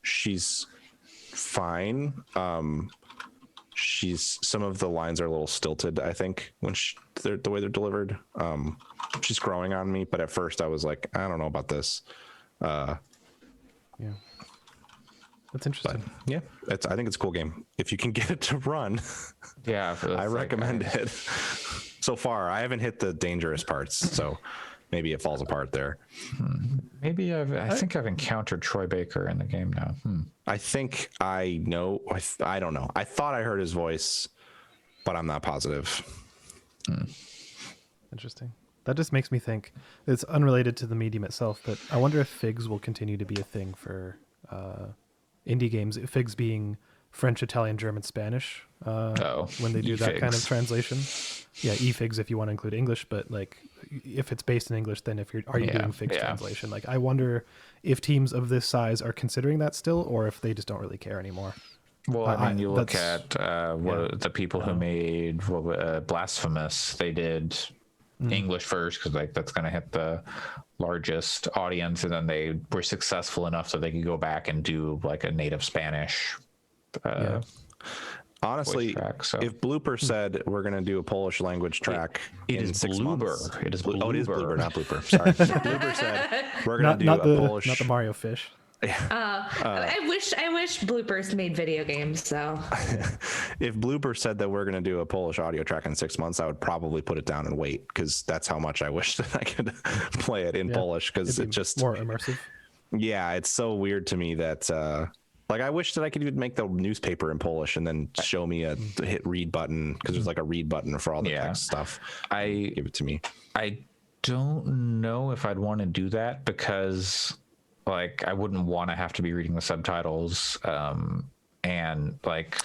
she's fine. Some of the lines are a little stilted, I think, when the way they're delivered. She's growing on me, but at first I was like, I don't know about this. Yeah. That's interesting. But, yeah, I think it's a cool game. If you can get it to run, yeah, I recommend it. So far, I haven't hit the dangerous parts, so maybe it falls apart there. Maybe I think I've encountered Troy Baker in the game now. I think I know. I don't know. I thought I heard his voice, but I'm not positive. Interesting. That just makes me think. It's unrelated to the medium itself, but I wonder if figs will continue to be a thing for indie games. Figs being French, Italian, German, Spanish. When they do that kind of translation. Yeah, e-figs if you want to include English, but like if it's based in English, then are you doing figs translation? Like I wonder if teams of this size are considering that still, or if they just don't really care anymore. Well, I mean, you look at the people who made Blasphemous. They did English first because like that's going to hit the largest audience, and then they were successful enough that they could go back and do like a native Spanish. Honestly, track, so. If Blooper said we're going to do a Polish language track in 6 months, it is Blooper. Oh, it is Blooper, not Blooper. Sorry, Blooper said we're going to do a Polish. Not the Mario fish. I wish bloopers made video games. So, if Blooper said that we're going to do a Polish audio track in 6 months, I would probably put it down and wait because that's how much I wish that I could play it in Polish because it just more immersive. Yeah, it's so weird to me that. Like, I wish that I could even make the newspaper in Polish and then show me a hit read button because there's like a read button for all the text stuff. Give it to me. I don't know if I'd want to do that because, like, I wouldn't want to have to be reading the subtitles. And like,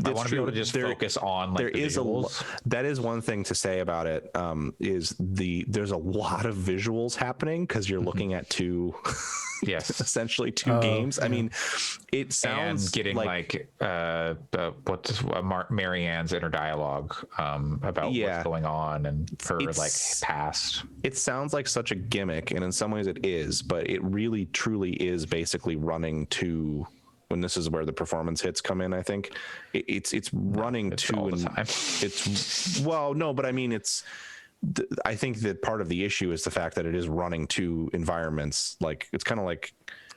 I want to be able to just focus on like the visuals. That is one thing to say about it. There's a lot of visuals happening because you're looking at two. Yes, essentially two games. I mean, it sounds and getting like Marianne's inner dialogue about what's going on and her like past. It sounds like such a gimmick, and in some ways it is, but it really truly is basically running to. When this is where the performance hits come in, I think it's running to all the time. It's well, no, but I mean I think that part of the issue is the fact that it is running to environments. Like it's kind of like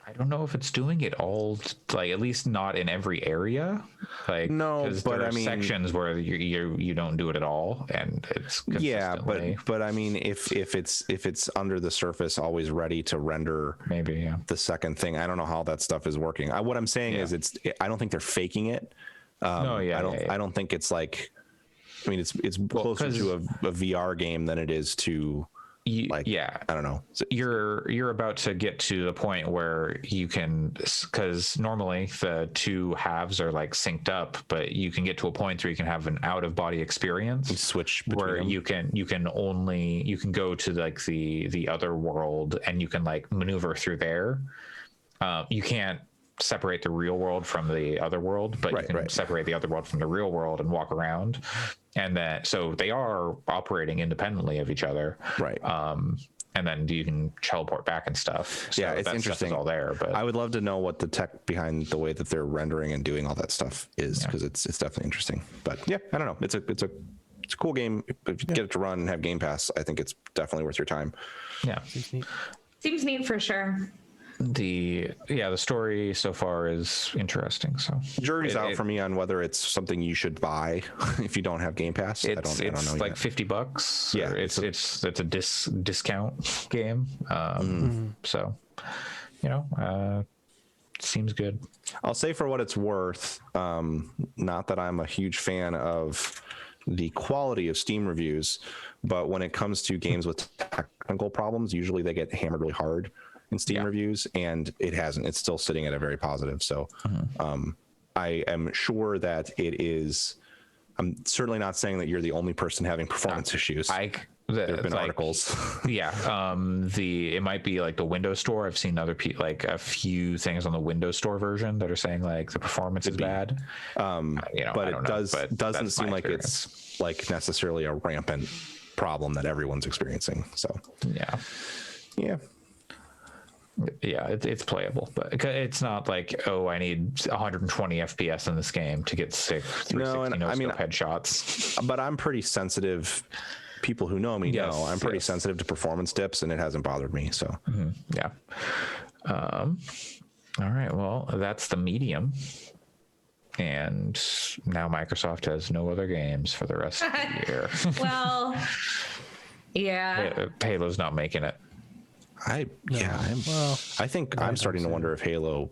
I don't know if it's doing it all, like at least not in every area. Like no, but there are sections where you don't do it at all, and it's but I mean if it's under the surface, always ready to render the second thing. I don't know how that stuff is working. What I'm saying is I don't think they're faking it. I don't think it's like. I mean, it's closer to a VR game than it is to I don't know. You're about to get to the point where you can, because normally the two halves are like synced up, but you can get to a point where you can have an out of body experience. You switch where them. you can go to like the other world and you can like maneuver through there. You can't separate the real world from the other world, but you can separate the other world from the real world and walk around. And then, so they are operating independently of each other. Right. And then you can teleport back and stuff. So it's interesting. All there, but I would love to know what the tech behind the way that they're rendering and doing all that stuff is, because it's definitely interesting. But yeah, I don't know. It's a cool game. If you get it to run and have Game Pass, I think it's definitely worth your time. Yeah. Seems neat for sure. The story so far is interesting. So jury's out for me on whether it's something you should buy if you don't have Game Pass. I don't know like yet. $50. Yeah, it's a discount game. So seems good. I'll say for what it's worth. Not that I'm a huge fan of the quality of Steam reviews, but when it comes to games with technical problems, usually they get hammered really hard in Steam reviews, and it hasn't. It's still sitting at a very positive. So I am sure that it is. I'm certainly not saying that you're the only person having performance issues. There have been articles. It might be like the Windows Store. I've seen like a few things on the Windows Store version that are saying like the performance is bad. But it doesn't seem like it's like necessarily a rampant problem that everyone's experiencing. So it's playable, but it's not like, I need 120 FPS in this game to get sick 360 headshots. But I'm pretty sensitive. People who know me know I'm pretty sensitive to performance dips, and it hasn't bothered me. So all right, well, that's the medium, and now Microsoft has no other games for the rest of the year. Well, Yeah. Halo's not making it. I think I'm starting to wonder if Halo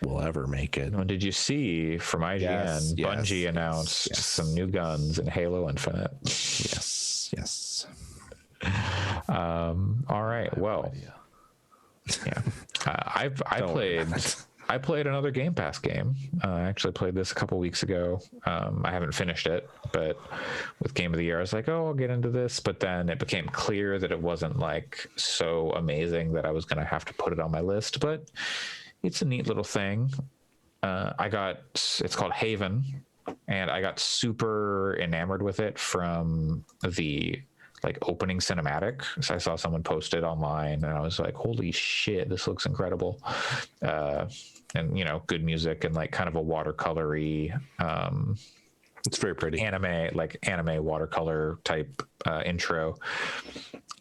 will ever make it. Well, did you see from IGN, Yes, Bungie announced some new guns in Halo Infinite? Yes. All right. Well, yeah. I played another Game Pass game. I actually played this a couple weeks ago. I haven't finished it, but with Game of the Year, I was like, oh, I'll get into this. But then it became clear that it wasn't like so amazing that I was going to have to put it on my list. But it's a neat little thing. It's called Haven, and I got super enamored with it from the like opening cinematic. So I saw someone post it online and I was like, holy shit, this looks incredible. And you know, good music and like kind of a watercolory, It's very pretty. anime watercolor type intro.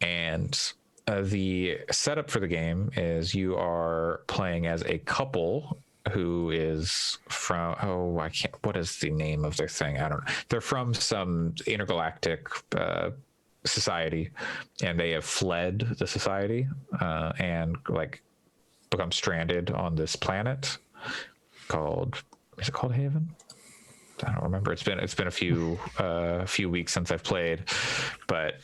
And the setup for the game is you are playing as a couple who is from, what is the name of their thing? I don't know. They're from some intergalactic society, and they have fled the society and like become stranded on this planet is it called Haven? I don't remember. It's been a few weeks since I've played, but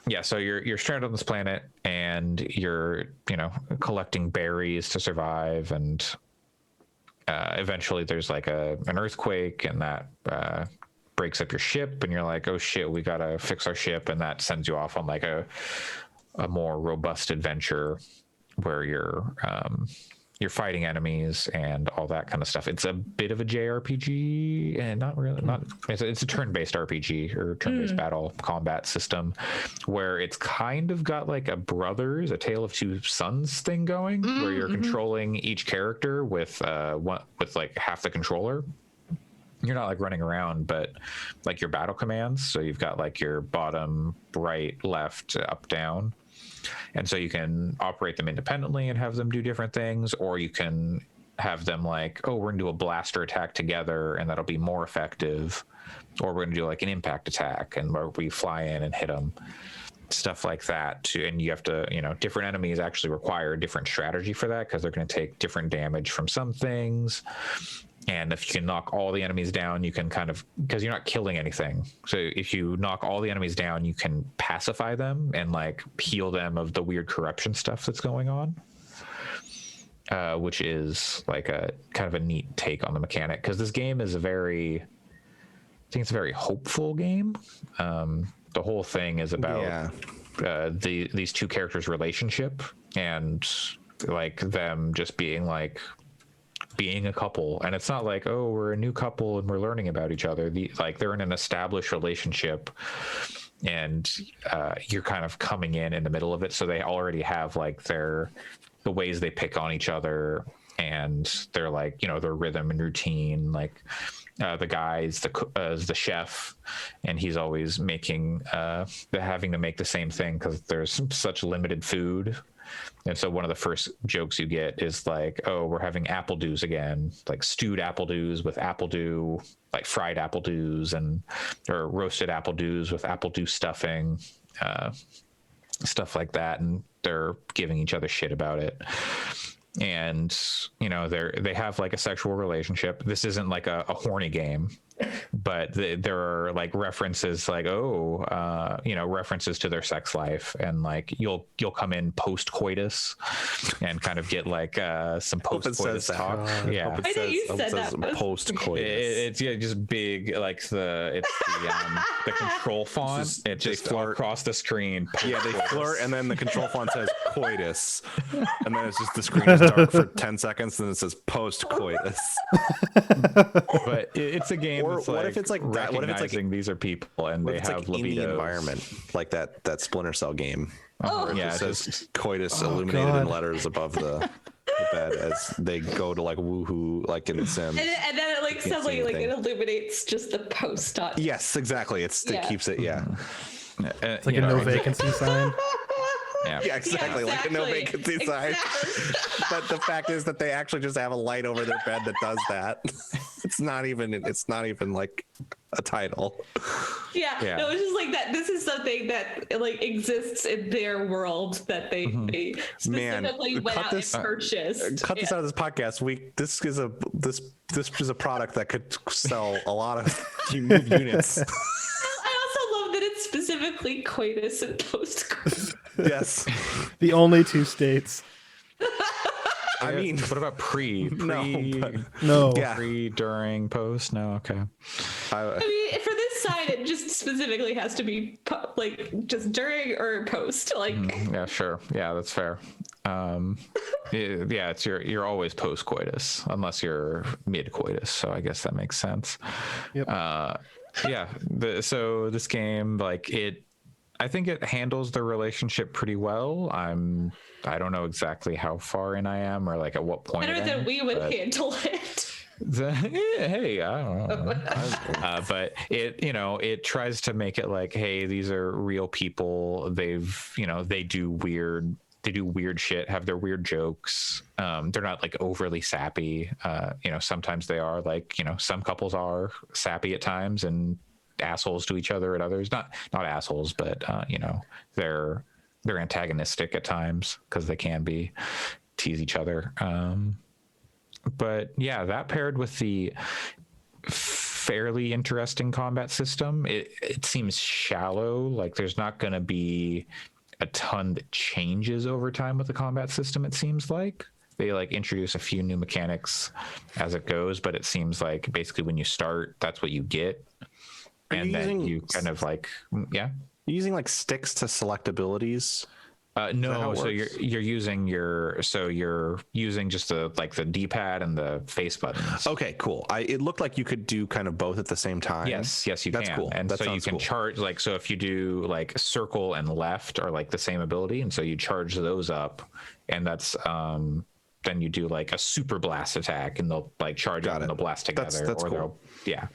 yeah, so you're stranded on this planet and you're, you know, collecting berries to survive, and eventually there's like an earthquake, and that breaks up your ship, and you're like, oh shit, we gotta fix our ship, and that sends you off on like a more robust adventure where you're fighting enemies and all that kind of stuff. It's a bit of a JRPG, and it's a turn-based RPG or turn-based battle combat system, where it's kind of got like a Tale of Two Sons thing going, where you're controlling each character with like half the controller. You're not like running around, but like your battle commands. So you've got like your bottom, right, left, up, down. And so you can operate them independently and have them do different things, or you can have them like, oh, we're gonna do a blaster attack together and that'll be more effective, or we're gonna do like an impact attack and where we fly in and hit them, stuff like that too. And you have to, you know, different enemies actually require a different strategy for that, because they're going to take different damage from some things. And if you can knock all the enemies down, you can because you're not killing anything. So if you knock all the enemies down, you can pacify them and like heal them of the weird corruption stuff that's going on, which is like a kind of a neat take on the mechanic. Because this game is I think it's a very hopeful game. The whole thing is about these two characters' relationship, and like them just being a couple. And it's not like, oh, we're a new couple and we're learning about each other. They're in an established relationship, and you're kind of coming in the middle of it. So they already have like the ways they pick on each other, and they're like, you know, their rhythm and routine. Like the guy's the chef, and he's always having to make the same thing because there's such limited food. And so one of the first jokes you get is like, oh, we're having apple dews again, like stewed apple dews with apple dew, like fried apple dews, or roasted apple dews with apple dew stuffing, stuff like that. And they're giving each other shit about it. And, you know, they have like a sexual relationship. This isn't like a horny game, but there are like references like, references to their sex life. And like, you'll come in post coitus and kind of get like some post coitus talk. Yeah. I know you said that. Post coitus. It's just big, like the control font. It just across the screen. Yeah, they flirt, and then the control font says coitus, and then it's just the screen is dark for 10 seconds, and then it says post coitus. But it's a game. Or that's what like if it's like that? What if it's like these are people and they have like in the libidos. environment, like that Splinter Cell game? Oh. Yeah, it says coitus illuminated in letters above the bed as they go to like woohoo, like in The Sims. And then it like suddenly like it illuminates just the post dot. Yes, exactly. It keeps it. Yeah. It's like a no vacancy sign. Yeah, exactly. Like a no vacancy sign. But the fact is that they actually just have a light over their bed that does that. It's not even like a title. Yeah. No, it's just like that. This is something that like exists in their world that they specifically went out and purchased. Cut this out of this podcast. This is a product that could sell a lot of units. I also love that it's specifically coitus and post-coitus. Yes. The only two states. I mean, what about pre? No. Yeah. Pre, during, post? No, okay. I mean, for this side, it just specifically has to be like just during or post. Like, yeah, sure. Yeah, that's fair. Yeah, it's you're always post coitus unless you're mid coitus. So I guess that makes sense. Yep. Yeah. So this game, like I think it handles the relationship pretty well. I don't know exactly how far in I am or like at what point. better than we would handle it. Hey, I don't know. But it tries to make it like, hey, these are real people. They do weird shit, have their weird jokes. They're not like overly sappy. Sometimes they are, like, some couples are sappy at times and assholes to each other at others. Not assholes, but they're antagonistic at times because they can be, tease each other. But yeah, that paired with the fairly interesting combat system, it seems shallow. Like there's not going to be a ton that changes over time with the combat system. It seems like they like introduce a few new mechanics as it goes, but it seems like basically when you start, that's what you get. And then you kind of like, yeah. You're using like sticks to select abilities. No, so you're using just the D-pad and the face buttons. Okay, cool. It looked like you could do kind of both at the same time. Yes, you can. That's cool. And that so you can cool. charge, like, so if you do like circle and left are like the same ability, and so you charge those up, and that's then you do like a super blast attack, and they'll like charge up and they'll blast together. That's or cool. Yeah.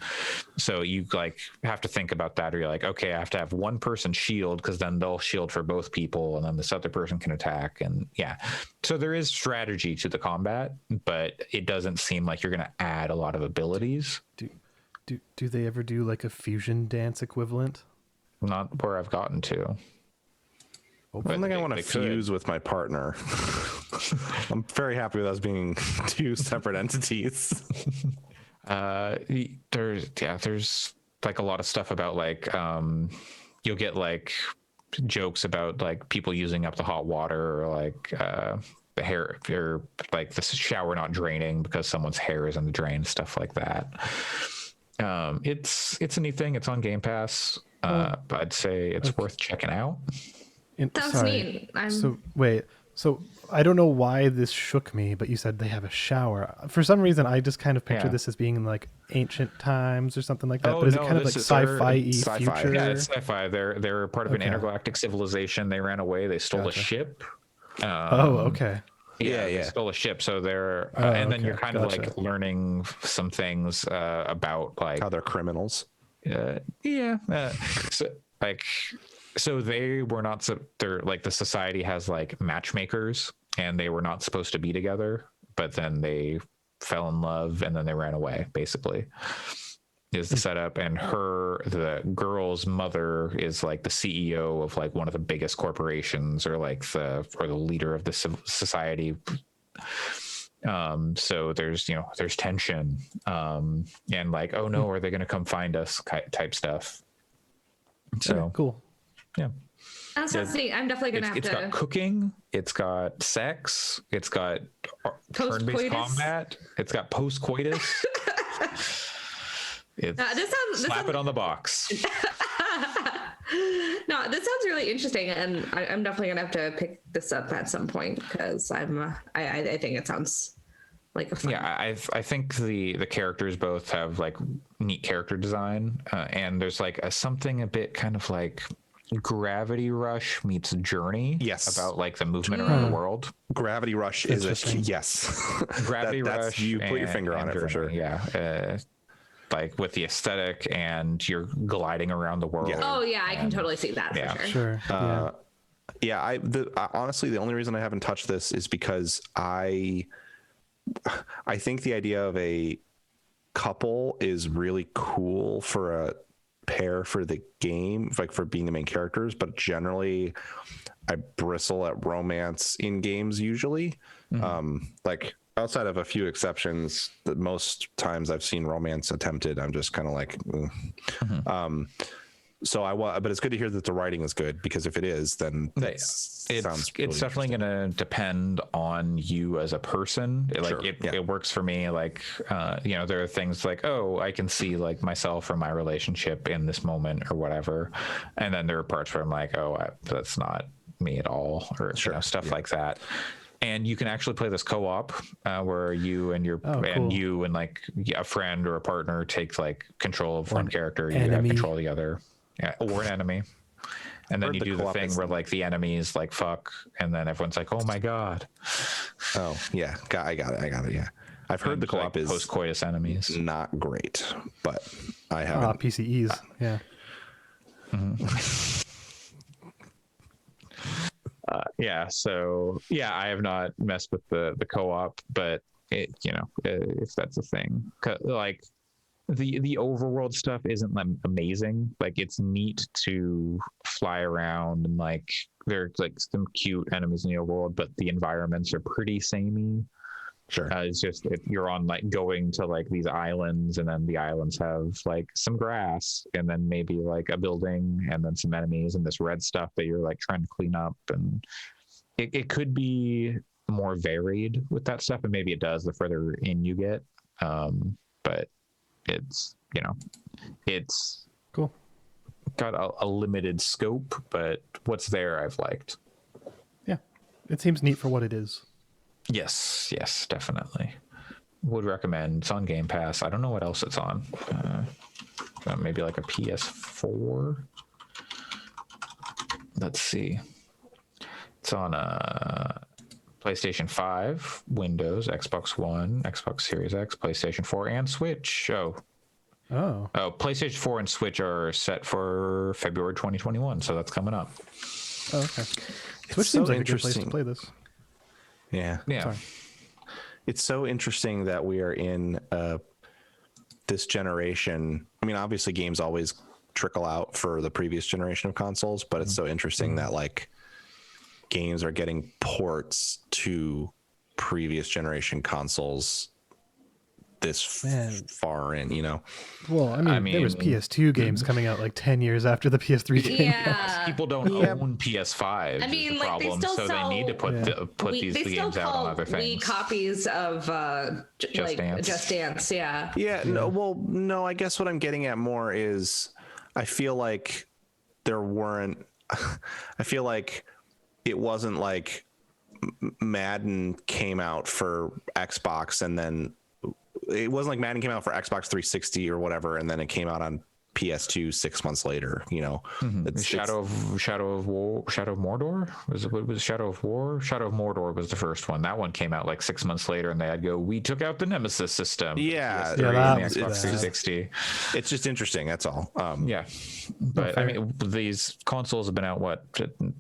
So you like have to think about that, or you're like, okay, I have to have one person shield because then they'll shield for both people, and then this other person can attack. And yeah, so there is strategy to the combat, but it doesn't seem like you're going to add a lot of abilities. Do they ever do like a fusion dance equivalent? Not where I've gotten to. I don't think I want to fuse with my partner. I'm very happy with us being two separate entities. There's like a lot of stuff about like you'll get like jokes about like people using up the hot water, or like the hair, or like the shower not draining because someone's hair is in the drain, stuff like that. It's a neat thing. It's on Game Pass. But I'd say it's worth checking out. Sounds neat. So I don't know why this shook me, but you said they have a shower. For some reason, I just kind of pictured this as being in like ancient times or something like that. But is it kind of like sci-fi future? Yeah, it's sci-fi. They're part of an intergalactic civilization. They ran away. They stole a ship. Okay. Yeah. They stole a ship. So they're and then you're kind of like learning some things about like how they're criminals. So they were not, they're like, the society has like matchmakers, and they were not supposed to be together, but then they fell in love and then they ran away, basically, is the setup. And the girl's mother is like the CEO of like one of the biggest corporations, or like the leader of the society. So there's tension, and like, oh no, are they going to come find us type stuff. So cool. Yeah. That sounds neat. I'm definitely going to have It's got cooking. It's got sex. It's got turn-based combat. It's got post-coitus. Slap it on the box. No, this sounds really interesting, and I'm definitely going to have to pick this up at some point because I think it sounds like a fun. Yeah, I think the characters both have like neat character design, and there's like something a bit kind of like Gravity Rush meets Journey. Yes. About like the movement around the world. Gravity Rush is yes. Gravity Rush. You put your finger on it for sure. Yeah. Like with the aesthetic, and you're gliding around the world. Yeah. Oh yeah, I can totally see that. Yeah. For sure. Honestly, the only reason I haven't touched this is because I think the idea of a couple is really cool for a pair for the game, like for being the main characters, but generally I bristle at romance in games usually. Like outside of a few exceptions, that most times I've seen romance attempted, I'm just kind of like so but it's good to hear that the writing is good, because if it is, then it's definitely going to depend on you as a person. It works for me. Like, there are things like, oh, I can see like myself or my relationship in this moment or whatever. And then there are parts where I'm like, oh, that's not me at all, or stuff like that. And you can actually play this co-op where you and you and like a friend or a partner takes like control of one character, you have control of the other. Yeah, or an enemy. And then you do the thing where like the enemies like fuck, and then everyone's like, oh my god. Oh yeah, I got it. Yeah, I've heard the co-op is post-coitus enemies, not great, but I haven't. PCEs. Yeah. So I have not messed with the co-op, but it, if that's a thing, like the overworld stuff isn't amazing. Like, it's neat to fly around and like there's like some cute enemies in the overworld, but the environments are pretty samey. Sure. It's just you're on like going to like these islands, and then the islands have like some grass, and then maybe like a building, and then some enemies and this red stuff that you're like trying to clean up. And it could be more varied with that stuff, and maybe it does the further in you get. But it's it's cool. Got a limited scope, but what's there I've liked. Yeah, it seems neat for what it is. Yes, definitely. Would recommend. It's on Game Pass. I don't know what else it's on. Maybe like a PS4. Let's see. It's on PlayStation 5, Windows, Xbox One, Xbox Series X, PlayStation 4, and Switch. Oh, PlayStation 4 and Switch are set for February 2021, so that's coming up. Oh, okay. Switch seems like a good place to play this. Yeah. Sorry. It's so interesting that we are in this generation. I mean, obviously games always trickle out for the previous generation of consoles, but it's so interesting that like games are getting ports to previous generation consoles this far in, Well, I mean, there was PS2 games coming out like 10 years after the PS3 game. Yeah. People don't own PS5. I mean, the like problem, they still so sell, they need to put these games out on other things. Copies of Dance. Just Dance, yeah. Yeah, no, I guess what I'm getting at more is I feel like there weren't I feel like it wasn't like Madden came out for Xbox, and then it wasn't like Madden came out for Xbox 360 or whatever, and then it came out on PS2 6 months later. Shadow of Mordor was Shadow of War. Shadow of Mordor was the first one. That one came out like 6 months later, and they had we took out the Nemesis system. Yeah, the Xbox 360. It's just interesting. That's all. But I mean, these consoles have been out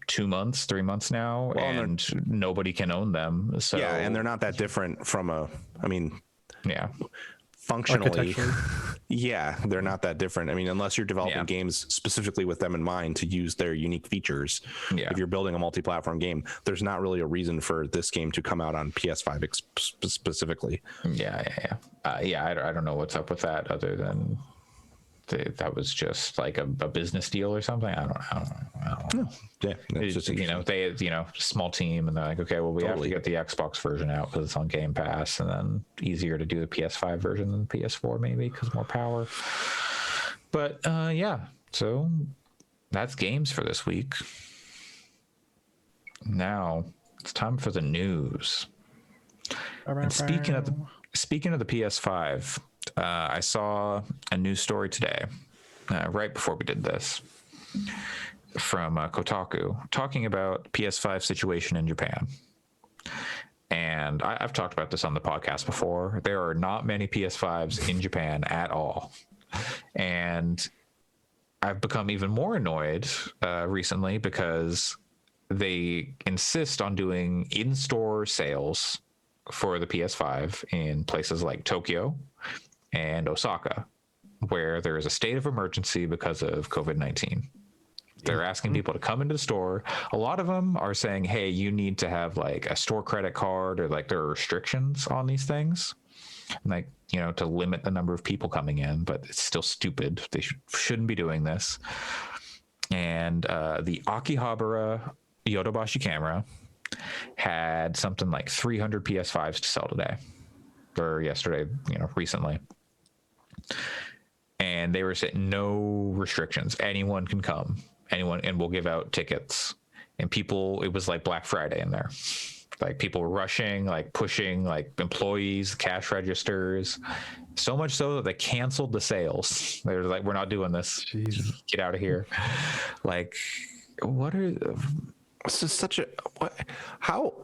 2 months, 3 months now, and nobody can own them. So and they're not that different from functionally, they're not that different. I mean, unless you're developing games specifically with them in mind to use their unique features. If you're building a multi-platform game, there's not really a reason for this game to come out on PS5 specifically. I don't know what's up with that, other than that was just like a business deal or something. I don't know. Yeah, it's just they small team, and they're like, okay, well, we have to get the Xbox version out because it's on Game Pass, and then easier to do the PS5 version than the PS4 maybe because more power. But so that's games for this week. Now it's time for the news. And speaking of the PS5. I saw a news story today, right before we did this, from Kotaku, talking about PS5 situation in Japan. And I've talked about this on the podcast before. There are not many PS5s in Japan at all. And I've become even more annoyed recently because they insist on doing in-store sales for the PS5 in places like Tokyo and Osaka, where there is a state of emergency because of COVID-19. They're asking people to come into the store. A lot of them are saying, hey, you need to have like a store credit card, or like there are restrictions on these things, like, you know, to limit the number of people coming in, but it's still stupid. They shouldn't be doing this. And the Akihabara Yodobashi camera had something like 300 PS5s to sell today, or yesterday, you know, recently. And they were saying no restrictions. Anyone can come. Anyone, and we'll give out tickets. And people, it was like Black Friday in there. Like people were rushing, like pushing, like employees, cash registers, so much so that they canceled the sales. They were like, we're not doing this. Jesus. Get out of here. Like, what are, This is such a, how,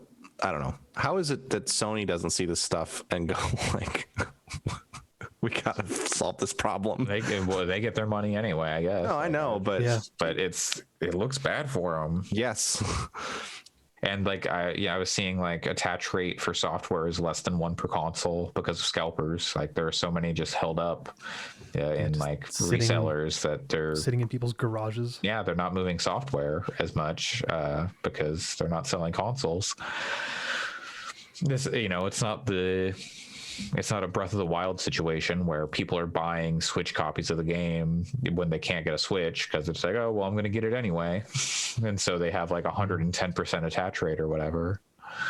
I don't know. How is it that Sony doesn't see this stuff and go like, we gotta solve this problem? they get their money anyway, I guess. No, I know, but but it looks bad for them. yes. And like I was seeing like attach rate for software is less than 1 per console because of scalpers. Like there are so many just held up in like resellers that they're sitting in people's garages. Yeah, they're not moving software as much because they're not selling consoles. This, you know, it's not a Breath of the Wild situation where people are buying Switch copies of the game when they can't get a Switch because it's like, oh, well, I'm going to get it anyway. And so they have like 110% attach rate or whatever.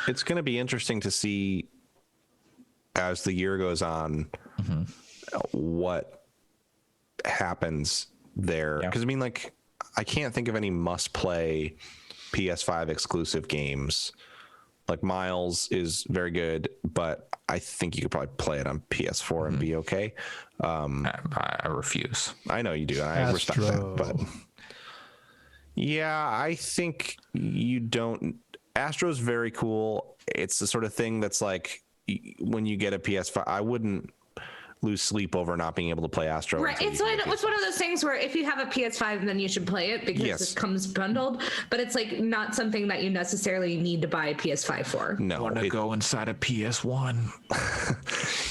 It's going to be interesting to see as the year goes on what happens there. Because I mean, like, I can't think of any must-play PS5 exclusive games. Like Miles is very good, but I think you could probably play it on PS4 and be okay. I refuse. I know you do. I respect that, but yeah, I think you don't. Astro's very cool. It's the sort of thing that's like when you get a PS5, I wouldn't lose sleep over not being able to play Astro. Right. It's one of those things where if you have a PS5, then you should play it because it comes bundled. But it's like not something that you necessarily need to buy a PS5 for. No, want to go inside a PS1.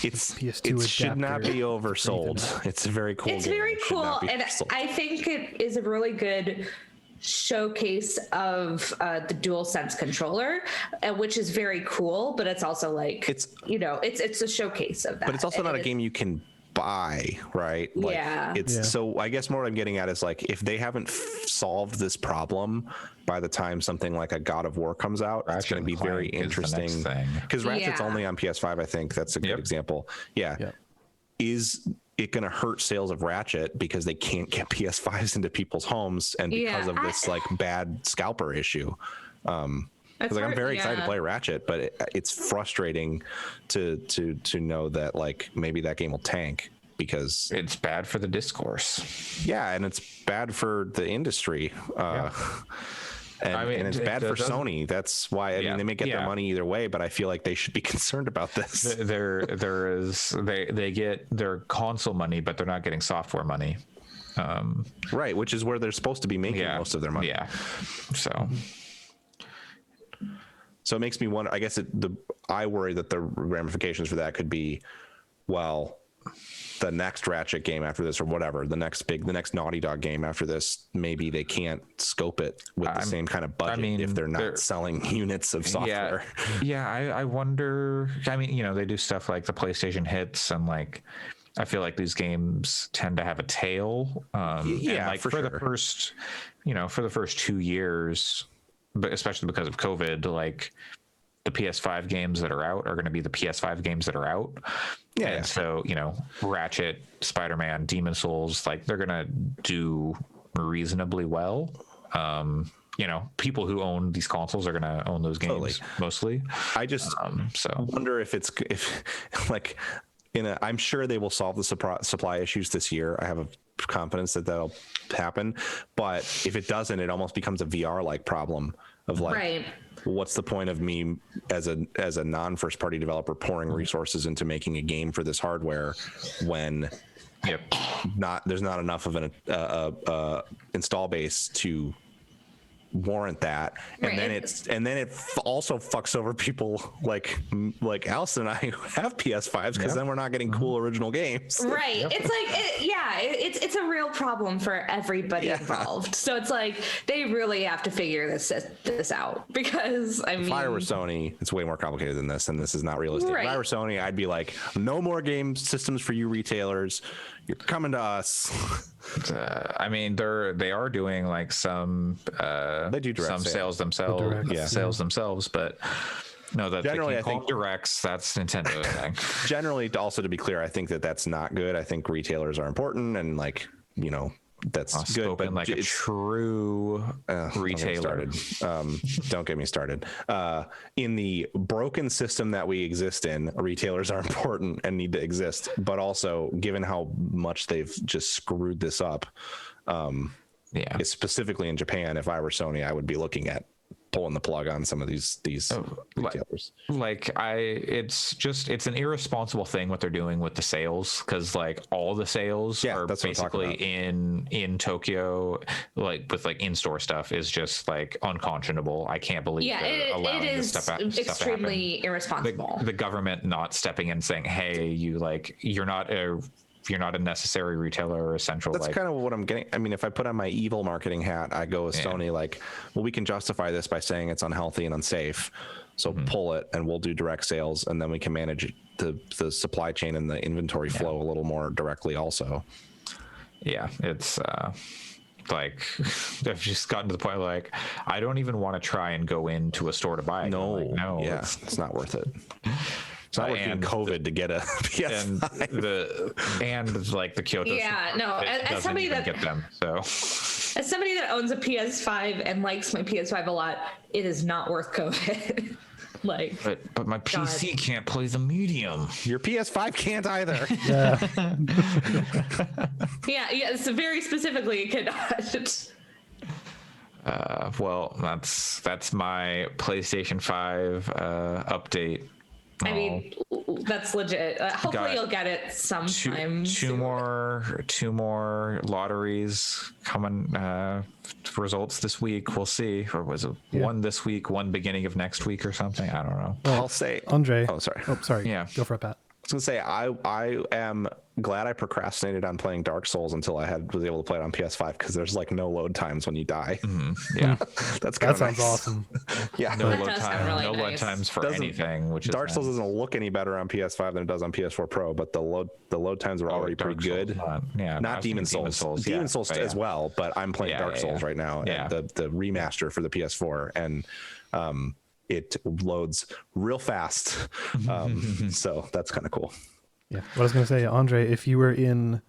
It's PS2 it should not be oversold. It's very cool. It's very cool, and I think it is a really good showcase of the DualSense controller, which is very cool, but it's also like it's a showcase of that. But it's also not a game you can buy, right? Like, so I guess more what I'm getting at is like if they haven't solved this problem by the time something like a God of War comes out, it's going to be very interesting because Ratchet's only on PS5. I think that's a good example. Is it going to hurt sales of Ratchet because they can't get PS5s into people's homes and because of this like bad scalper issue? Because like I'm very excited to play Ratchet, but it's frustrating to know that like maybe that game will tank because it's bad for the discourse. Yeah, and it's bad for the industry. And it's bad for Sony. That's why I mean they may get their money either way, but I feel like they should be concerned about this. They get their console money, but they're not getting software money. Right, which is where they're supposed to be making most of their money. Yeah. So it makes me wonder. I guess I worry that the ramifications for that could be, well, the next Ratchet game after this, or whatever, the next Naughty Dog game after this, maybe they can't scope it with the same kind of budget if they're not selling units of software. I wonder. I mean, they do stuff like the PlayStation Hits, and like I feel like these games tend to have a tail. And like for the first, for the first 2 years, but especially because of COVID, like the PS5 games that are out are going to be the PS5 games that are out. And so, Ratchet, Spider-Man, Demon Souls, like they're going to do reasonably well. People who own these consoles are going to own those games mostly. I just wonder if I'm sure they will solve the supply issues this year. I have a confidence that that'll happen, but if it doesn't, it almost becomes a VR-like problem of like, what's the point of me as a non-first party developer pouring resources into making a game for this hardware when there's not enough of an install base to warrant that, and Right. then it also fucks over people like Allison and I who have PS5s, because then we're not getting cool original games. Right. It's like, it's a real problem for everybody involved. So it's like they really have to figure this out, because I mean, If I were Sony, it's way more complicated than this, and this is not realistic. Right. If I were Sony, I'd be like, no more game systems for you retailers. You're coming to us. I mean, they are doing like some They do direct some sales. sales themselves, direct, sales themselves, but no, that Generally, they I call think- directs. That's Nintendo thing. Generally, also to be clear, I think that's not good. I think retailers are important, and like, you know, that's good. Spoken But like a it's true retailer. Don't get me started. In the broken system that we exist in, retailers are important and need to exist. But also, given how much they've just screwed this up, specifically in Japan, if I were Sony, I would be looking at pulling the plug on some of these retailers. It's an irresponsible thing what they're doing with the sales, because like all the sales are that's what I'm talking basically in Tokyo, like with like in-store stuff, is just like unconscionable. I can't believe they're allowing it this is stuff to happen. extremely irresponsible. The government not stepping in saying, hey, you're not a necessary retailer or essential. That's kind of what I'm getting. I mean, if I put on my evil marketing hat, I go with Sony, like, well, we can justify this by saying it's unhealthy and unsafe. So pull it, and we'll do direct sales, and then we can manage the supply chain and the inventory flow a little more directly also. Yeah, it's like I've just gotten to the point like I don't even want to try and go into a store to buy it. No, it's not worth it. It's not worth getting COVID to get a PS5. and like the Kyoto. Yeah, no. As somebody that get them, so as somebody that owns a PS5 and likes my PS5 a lot, it is not worth COVID. Like, but my PC can't play the medium. Your PS5 can't either. yeah. So very specifically, it cannot. Well, that's my PlayStation 5 update. I mean, that's legit. Hopefully, you'll get it sometime. Two more lotteries coming. Results this week. We'll see. Or was it one this week, one beginning of next week, or something? I don't know. I'll say, Andre. Oh, sorry. Oh, sorry. Yeah. Go for it, Pat. I was gonna say I am glad I procrastinated on playing Dark Souls until I was able to play it on PS5, because there's like no load times when you die. Yeah, that sounds awesome. Yeah, no That load does sound time, really no load nice. times for anything. Which Dark is Souls doesn't look any better on PS5 than it does on PS4 Pro, but the load times are already Dark pretty Souls, good. not Not Demon Souls. Demon Souls but as well, but I'm playing Dark Souls right now. Yeah. And the remaster for the PS4, and it loads real fast. So that's kind of cool. Yeah. What I was going to say, Andre, if you were in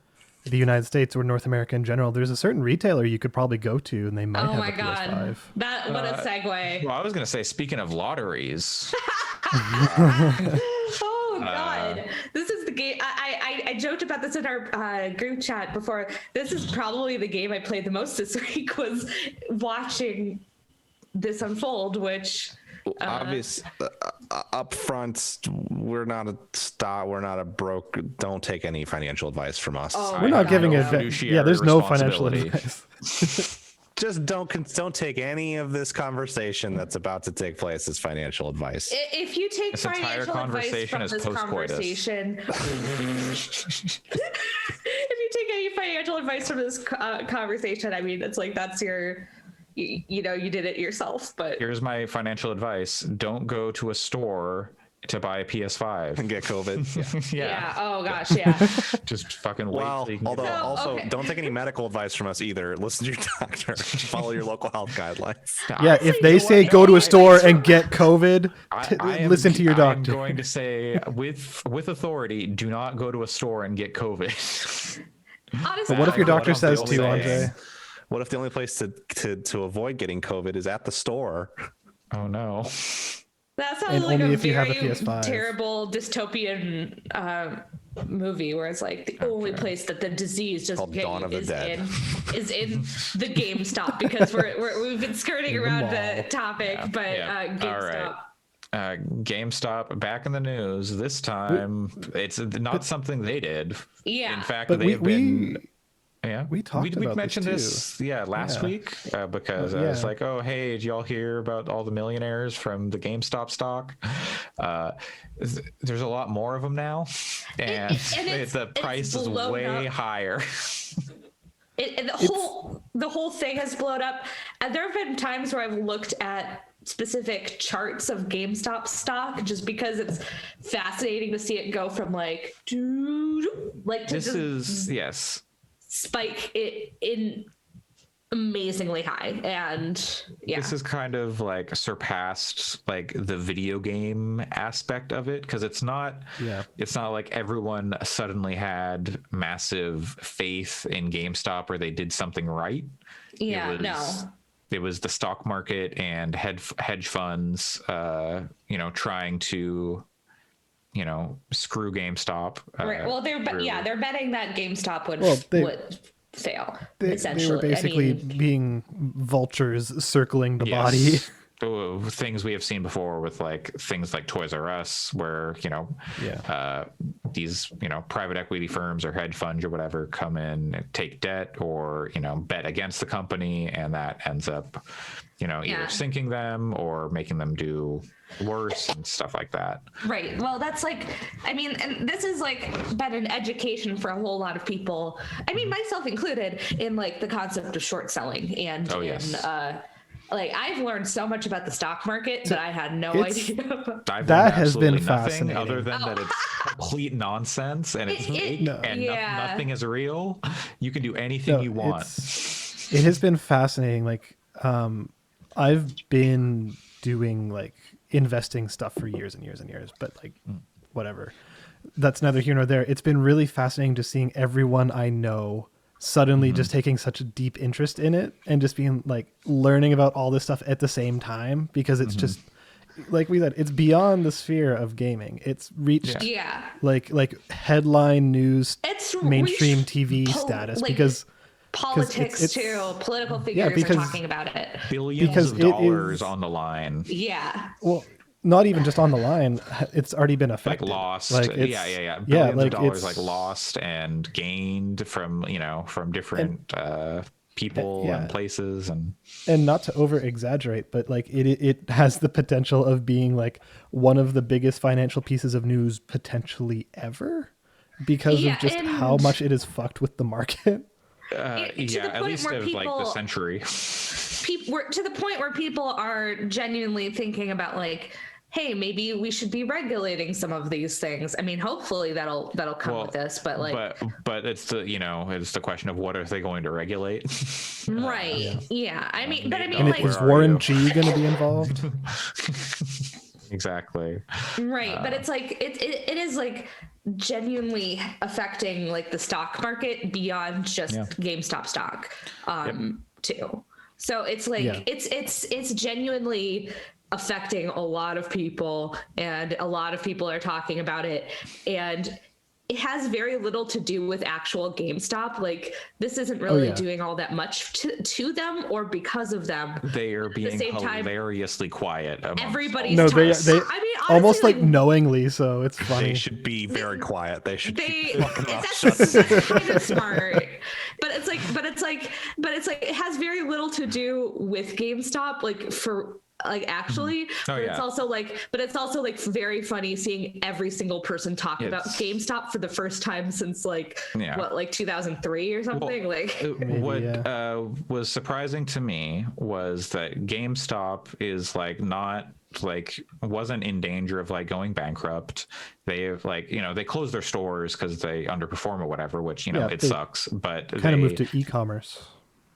the United States or North America in general, there's a certain retailer you could probably go to, and they might have Oh my a god, PS5. what a segue! Well, I was gonna say, speaking of lotteries, Oh god, this is the game. I joked about this in our group chat before. This is probably the game I played the most this week, was watching this unfold, which obvious up front, we're not a broke. Don't take any financial advice from us. We're not giving advice. fiduciary Yeah, there's no financial responsibility. advice. Just don't take any of this conversation that's about to take place as financial advice. if you take This entire financial advice conversation from is this post-coitus. conversation, if you take any financial advice from this conversation, I mean, it's like that's your. You know, you did it yourself, but Here's my financial advice: don't go to a store to buy a PS5 And get COVID. yeah. Oh gosh, yeah. Just fucking wait. Well, till you can although get it. also okay. don't take any medical advice from us either. Listen to your doctor. Follow your local health guidelines. Yeah, if they say go to a store and get COVID, listen to your I'm doctor. going to say with authority, do not go to a store and get COVID. Honestly, But what if your doctor What says I'm to you, Andre? saying. What if the only place to avoid getting COVID is at the store? Oh no. that sounds And like only a if you have a very PS5. terrible dystopian movie where it's like the only place that the disease doesn't Called get Dawn you of the Dead. is in the GameStop, because we've been skirting around the mall. topic, but GameStop. All right. GameStop back in the news this time. It's not something they did. Yeah. In fact, But they've been Yeah, We talked about mentioned this this last Yeah. week because I was like, oh hey, did y'all hear about all the millionaires from the GameStop stock? There's a lot more of them now, and the price is way higher. The whole thing has blown up, and there have been times where I've looked at specific charts of GameStop stock just because it's fascinating to see it go from like spike it in amazingly high. And this has kind of like surpassed like the video game aspect of it, because it's not like everyone suddenly had massive faith in GameStop or they did something right. It was the stock market and hedge funds trying to screw GameStop. Right. Well, they're betting that GameStop would fail. They were basically being vultures circling the body. Things we have seen before with like things like Toys R Us, where these private equity firms or hedge funds or whatever come in and take debt or bet against the company, and that ends up either sinking them or making them do worse and stuff like that. Right. Well, that's like, I mean, and this is like been an education for a whole lot of people. I mean, myself included, in like the concept of short selling and like I've learned so much about the stock market that I had no idea. That has been fascinating. Other than that, it's complete nonsense and it's fake and nothing is real. You can do anything you want. It has been fascinating. Like, I've been doing like investing stuff for years and years and years, but like whatever. That's neither here nor there. It's been really fascinating just seeing everyone I know suddenly just taking such a deep interest in it and just being like learning about all this stuff at the same time, because it's just like we said, it's beyond the sphere of gaming. It's reached like headline news, mainstream TV status, because politics too. Political figures are talking about it. Billions of dollars on the line. Yeah. Well, not even just on the line. It's already been affected. Like lost. Like Billions of dollars like lost and gained from different people and places, and not to over exaggerate, but like it has the potential of being like one of the biggest financial pieces of news potentially ever, because of just how much it is fucked with the market. At least of like the century. To the point where people are genuinely thinking about like, hey, maybe we should be regulating some of these things. I mean, hopefully that'll come with this, but like, but it's the question of what are they going to regulate? Right. I mean, and like, is Warren G going to be involved? Exactly. Right. But it's like, it is like genuinely affecting like the stock market beyond just GameStop stock too. So it's like, it's genuinely affecting a lot of people, and a lot of people are talking about it, and it has very little to do with actual GameStop. Like, this isn't really doing all that much to them or because of them. They are being hilariously quiet. Everybody's they I mean, honestly, almost like knowingly, so it's funny. They should be very quiet. They should be that's kind of smart. But it's like it has very little to do with GameStop, like for like actually, it's also like very funny seeing every single person talk about GameStop for the first time since like 2003 or something. Was surprising to me was that GameStop is like not like wasn't in danger of like going bankrupt. They have like they closed their stores because they underperform or whatever, which it sucks, but kind of moved to e-commerce.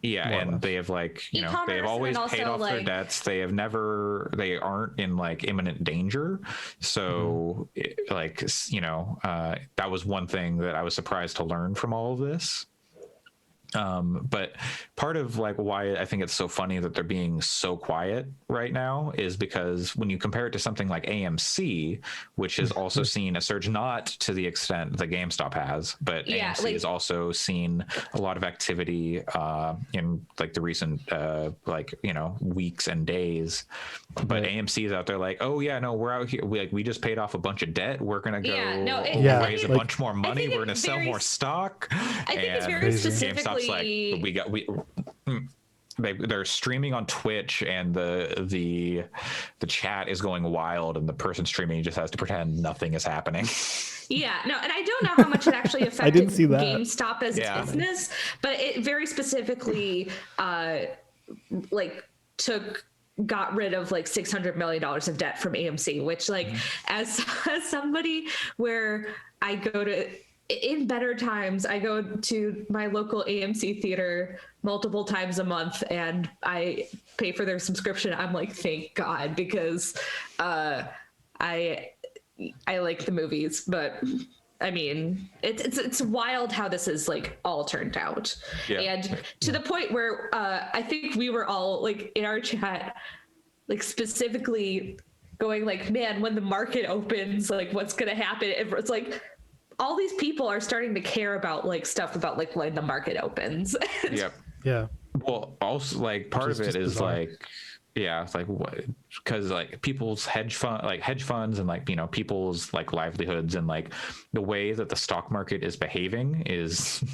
And they have like they have always paid off their debts. They aren't in like imminent danger. So that was one thing that I was surprised to learn from all of this. But part of like why I think it's so funny that they're being so quiet right now is because when you compare it to something like AMC, which has also seen a surge, not to the extent that GameStop has, but AMC has also seen a lot of activity in like the recent weeks and days. But AMC is out there like, oh yeah, no, we're out here. We just paid off a bunch of debt. We're gonna go raise a bunch more money. We're gonna sell more stock. I think it's very specifically watch they're streaming on Twitch, and the chat is going wild, and the person streaming just has to pretend nothing is happening. Yeah, no, and I don't know how much it actually affected didn't see that. GameStop as a business, but it very specifically got rid of like $600 million of debt from AMC, which like as somebody where I go to in better times, I go to my local AMC theater multiple times a month and I pay for their subscription. I'm like, thank God, because I like the movies, but I mean, it's wild how this is like all turned out. Yeah. And to the point where I think we were all like in our chat, like specifically going like, man, when the market opens, like what's going to happen? It's like, all these people are starting to care about like stuff about like when the market opens. Yep. Yeah. Well, also like part of it is bizarre. like, yeah, it's like what, because like people's hedge funds and like, you know, people's like livelihoods and like the way that the stock market is behaving is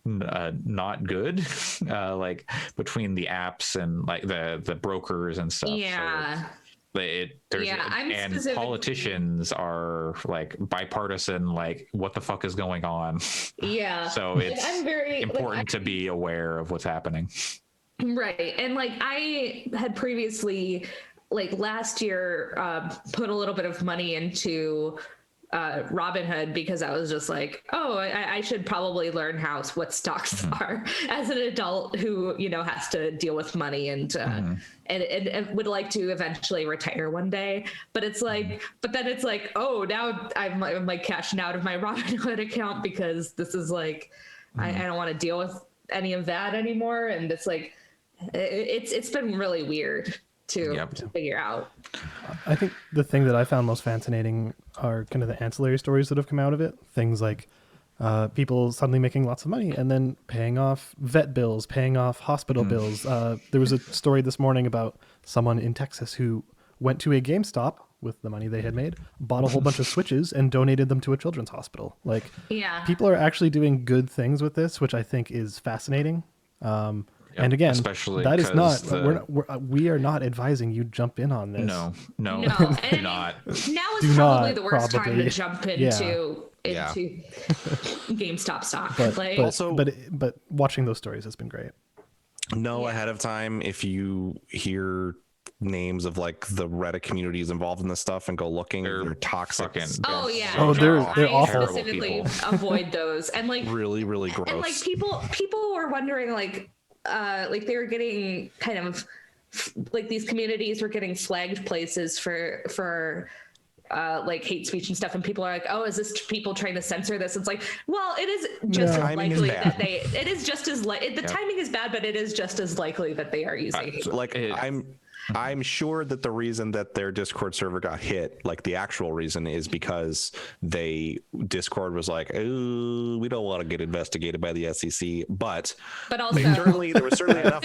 not good. Like between the apps and like the brokers and stuff. Yeah. So and politicians are like bipartisan, like what the fuck is going on? Yeah. So it's I'm very important to be aware of what's happening. Right. And like I had previously, like last year, put a little bit of money into Robinhood because I was just like, oh, I should probably learn what stocks are as an adult who, you know, has to deal with money and would like to eventually retire one day. But it's like, but then it's like, oh, now I'm like cashing out of my Robinhood account because this is like, I don't want to deal with any of that anymore. And it's like, it's been really weird to figure out. I think the thing that I found most fascinating are kind of the ancillary stories that have come out of it. Things like people suddenly making lots of money and then paying off vet bills, paying off hospital bills. There was a story this morning about someone in Texas who went to a GameStop with the money they had made, bought a whole bunch of Switches and donated them to a children's hospital. Like, people are actually doing good things with this, which I think is fascinating. And again, especially that is not we are not advising you jump in on this. No, not. Now is Do probably not, the worst time to jump into GameStop stock. But watching those stories has been great. Know ahead of time if you hear names of like the Reddit communities involved in this stuff and go looking. They're toxic. They're awful. Specifically avoid those and like really gross. And like people were wondering like they were getting kind of like these communities were getting flagged places for like hate speech and stuff, and people are like, oh, is this people trying to censor this? It's like, well, it is just as likely that it is just as the timing is bad, but it is just as likely that they are using I'm sure that the reason that their Discord server got hit, like the actual reason, is because Discord was like, oh, we don't want to get investigated by the SEC, but also there was certainly enough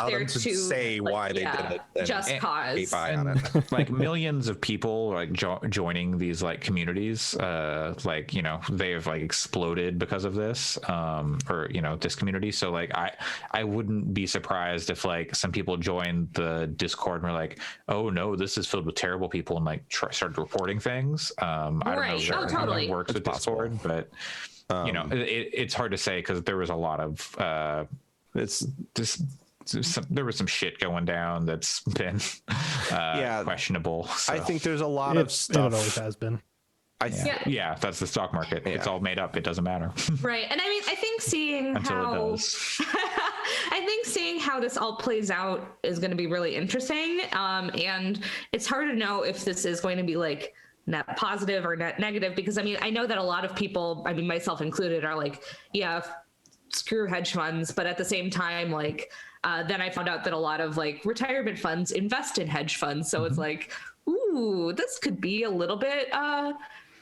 there to say why they did it. Just cause. On it. Like millions of people like joining these like communities, like, you know, they've like exploded because of this, or, you know, this community. So like I wouldn't be surprised if like some people joined the Discord and were like, oh no, this is filled with terrible people, and like started reporting things. I don't know how it works with Discord, but you know, it's hard to say because there was a lot of there was some shit going down that's been questionable. So. I think there's a lot of stuff. It always has been. That's the stock market. Yeah. It's all made up. It doesn't matter. Right. And I mean, I think seeing how this all plays out is going to be really interesting. And it's hard to know if this is going to be like net positive or net negative, because I mean, I know that a lot of people, I mean, myself included, are like, yeah, screw hedge funds. But at the same time, like, then I found out that a lot of like retirement funds invest in hedge funds. So it's like, ooh, this could be a little bit,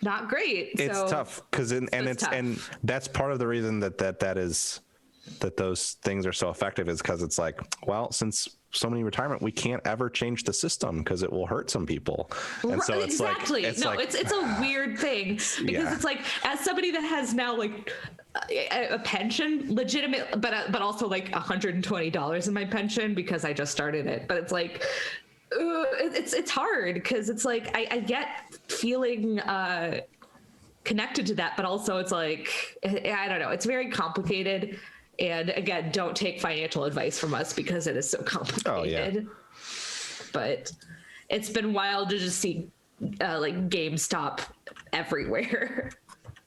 not great. It's tough because and that's part of the reason that those things are so effective is because it's like, well, since so many retirement, we can't ever change the system because it will hurt some people. And so it's it's a weird thing because it's like, as somebody that has now like a pension, legitimate, but also like $120 in my pension because I just started it. But it's like, it's hard because it's like I get feeling connected to that, but also it's like I don't know. It's very complicated. And again, don't take financial advice from us because it is so complicated. Oh, yeah. But it's been wild to just see like GameStop everywhere.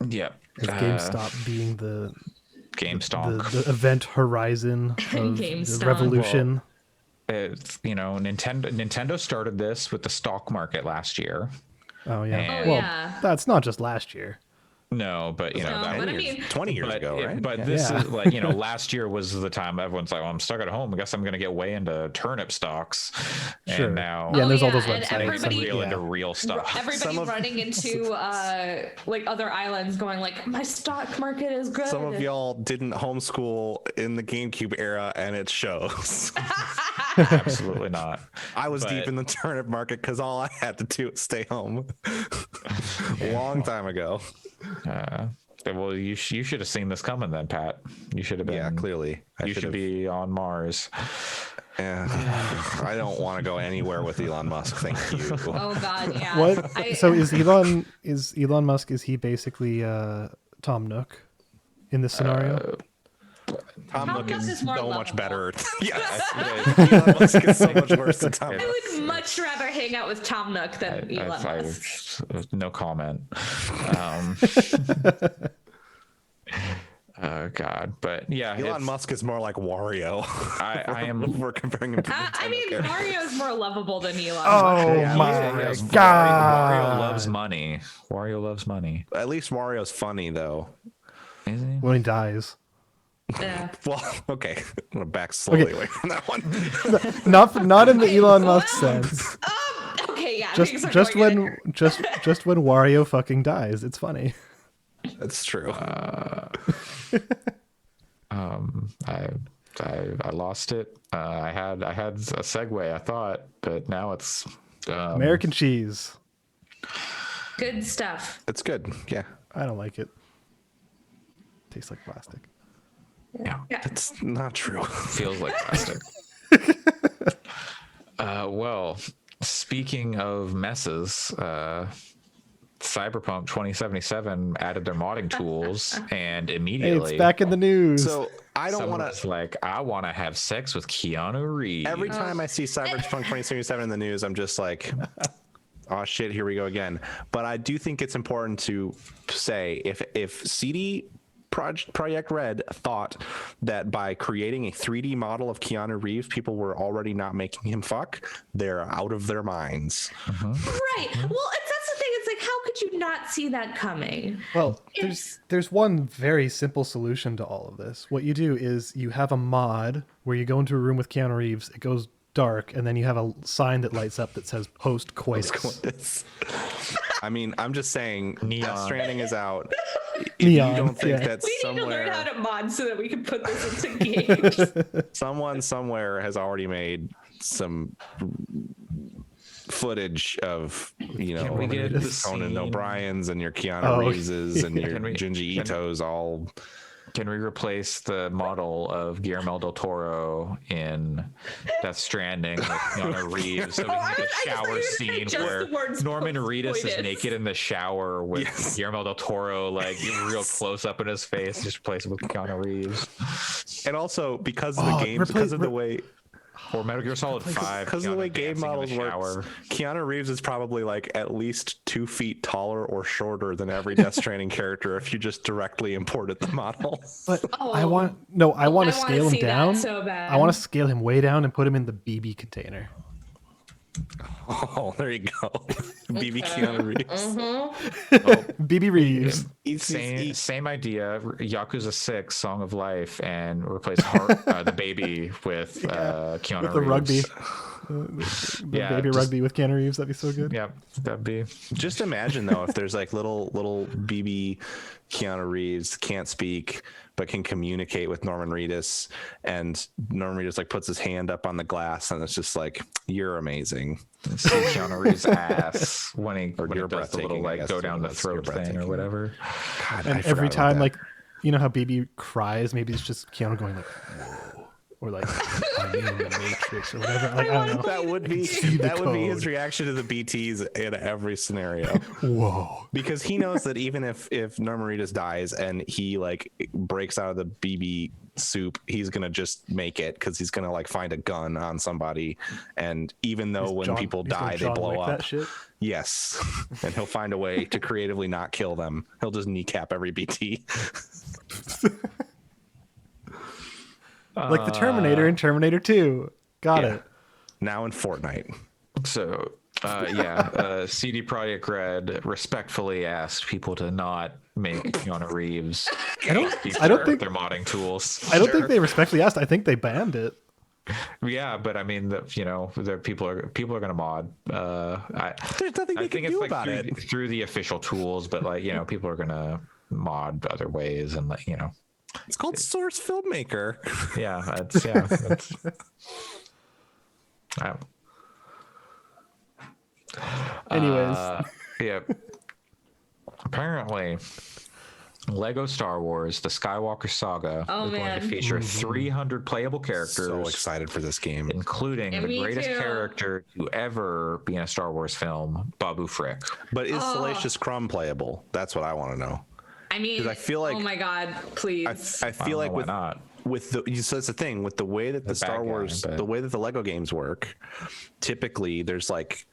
Yeah. GameStop being the GameStop, the event horizon of the revolution. Well, it's, you know, Nintendo started this with the stock market last year. Oh yeah. And, yeah. That's not just last year. No, but you know, but I mean, 20 years ago, right? But this is like, you know, last year was the time everyone's like, well, I'm stuck at home. I guess I'm going to get way into turnip stocks. Sure. And now, yeah, and there's all those and websites. everybody, real into real stuff. Everybody running into like other islands, going like, my stock market is good. Some of y'all didn't homeschool in the GameCube era, and it shows. Absolutely not. I was deep in the turnip market because all I had to do was stay home. Long time ago. Well, you should have seen this coming then, Pat. You should have been. Yeah, clearly. You should be on Mars. Yeah, I don't want to go anywhere with Elon Musk. Thank you. Oh God, yeah. What? So is Elon Musk? Is he basically Tom Nook in this scenario? Tom Nook is more so much lovable. better. Yes, Elon Musk is so much worse than Tom Nook. I would much rather hang out with Tom Nook than Elon Musk. No comment. Oh God, but yeah, Elon Musk is more like Wario. I am. We're comparing him to. I mean, Mario is more lovable than Elon. Oh Musk. my God! Wario loves money. At least Wario's funny though. Is he? When he dies. Yeah. Well, okay. I'm gonna back slowly away from that one. not in the Elon Musk sense. Okay, yeah. Just when Wario fucking dies, it's funny. That's true. I lost it. I had a segue, I thought, but now it's American cheese. Good stuff. It's good. Yeah. I don't like it. Tastes like plastic. Yeah. That's not true. Feels like plastic. Well, speaking of messes, Cyberpunk 2077 added their modding tools, and immediately it's back in the news. So I don't want to I want to have sex with Keanu Reeves. Every time I see Cyberpunk 2077 in the news, I'm just like, oh shit, here we go again. But I do think it's important to say if CD Projekt Red thought that by creating a 3D model of Keanu Reeves, people were already not making him fuck, they're out of their minds. Right. Well, that's the thing. It's like, how could you not see that coming? Well, there's one very simple solution to all of this. What you do is you have a mod where you go into a room with Keanu Reeves, it goes dark, and then you have a sign that lights up that says post coitus. I mean, I'm just saying, Death Stranding is out. If Neon, you don't think yeah. that We need to somewhere, learn how to mod so that we can put this into games. someone somewhere has already made some footage of, you know, we get your the Conan scene? O'Brien's and your Keanu Reeveses and your Junji Ito's all. Can we replace the model of Guillermo del Toro in Death Stranding with Keanu Reeves so we can get a shower scene where Norman Reedus is naked in the shower with Guillermo del Toro like real close up in his face, just replace it with Keanu Reeves. And also because of the games, because of the way. Or Metal Gear Solid 5. Because of the way game models work, Keanu Reeves is probably like at least 2 feet taller or shorter than every Death Stranding character if you just directly imported the model. But I want to scale him down. So bad. I want to scale him way down and put him in the BB container. Oh, there you go. BB Keanu Reeves. BB Reeves. Same idea. Yakuza 6 Song of Life and replace the baby with Keanu With the Reeves. rugby. Baby rugby with Keanu Reeves. That'd be so good. Yeah, that'd be. Just imagine though if there's like little BB Keanu Reeves can't speak but can communicate with Norman Reedus, and Norman Reedus like puts his hand up on the glass and it's just like, you're amazing. See Keanu Reeves' ass when he does the breathtaking, little like I guess, go down the it's throat your thing or breathtaking. whatever. God, And every time like you know how BB cries? Maybe it's just Keanu going like, whoa. Or like, I'm in the Matrix or whatever. Like, I don't know. That would be his reaction to the BTs in every scenario. Whoa. Because he knows that even if Normaritas dies and he like breaks out of the BB soup, he's gonna just make it because he's gonna like find a gun on somebody. And even though when people die, they blow up. That shit? Yes. And he'll find a way to creatively not kill them. He'll just kneecap every BT. Like the Terminator in Terminator 2. Got it. Now in Fortnite. So, CD Projekt Red respectfully asked people to not make Keanu Reeves. I don't think their modding tools. I don't think they respectfully asked. I think they banned it. Yeah, but I mean, people are going to mod. There's nothing they can do about it through the official tools, but like people are going to mod other ways and like It's called Source Filmmaker. Yeah, Anyways. Yeah. Apparently, Lego Star Wars: The Skywalker Saga is going to feature 300 playable characters. So excited for this game, including the greatest character to ever be in a Star Wars film, Babu Frick. But is Salacious Crumb playable? That's what I want to know. I mean, I feel like, oh my god, please! I feel like with the so that's the thing with the way that the Star Wars, the way that the Lego games work. Typically, there's like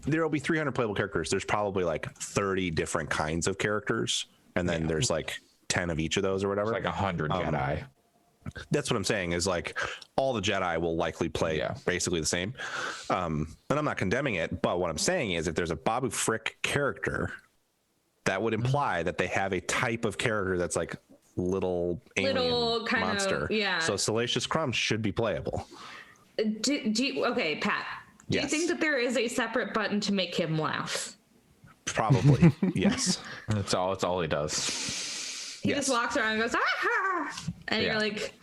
there will be 300 playable characters. There's probably like 30 different kinds of characters, and then there's like 10 of each of those or whatever. It's like 100 Jedi. That's what I'm saying is like all the Jedi will likely play basically the same. And I'm not condemning it, but what I'm saying is if there's a Babu Frick character, that would imply that they have a type of character that's like little alien kind monster. Of, So Salacious Crumb should be playable. Okay, Pat. Do you think that there is a separate button to make him laugh? Probably. Yes. That's all he does. He just walks around and goes, ah! And you're like,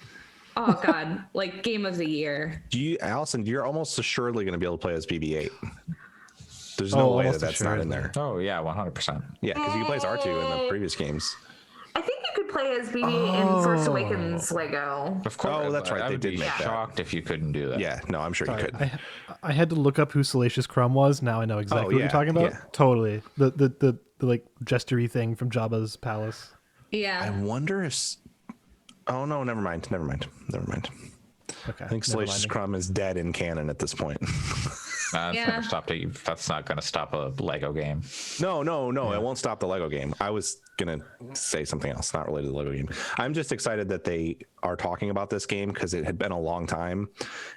oh god, like game of the year. Allison, you're almost assuredly going to be able to play as BB-8. There's no way that's not in there. Oh yeah, 100%. Yeah, because you can play as R2 in the previous games. I think you could play as BB in Force Awakens Lego. Of course. Oh, that's right. I They would did be make that. shocked if you couldn't do that. Yeah, no, I'm sure you could. I had to look up who Salacious Crumb was. Now I know exactly what you're talking about. Yeah. Totally. The like gestury thing from Jabba's palace. Yeah. I wonder if. Oh no, never mind. Okay. I think Salacious Crumb is dead in canon at this point. Never stopped it. That's not going to stop a Lego game. No, it won't stop the Lego game. I was going to say something else, not related to the Lego game. I'm just excited that they are talking about this game because it had been a long time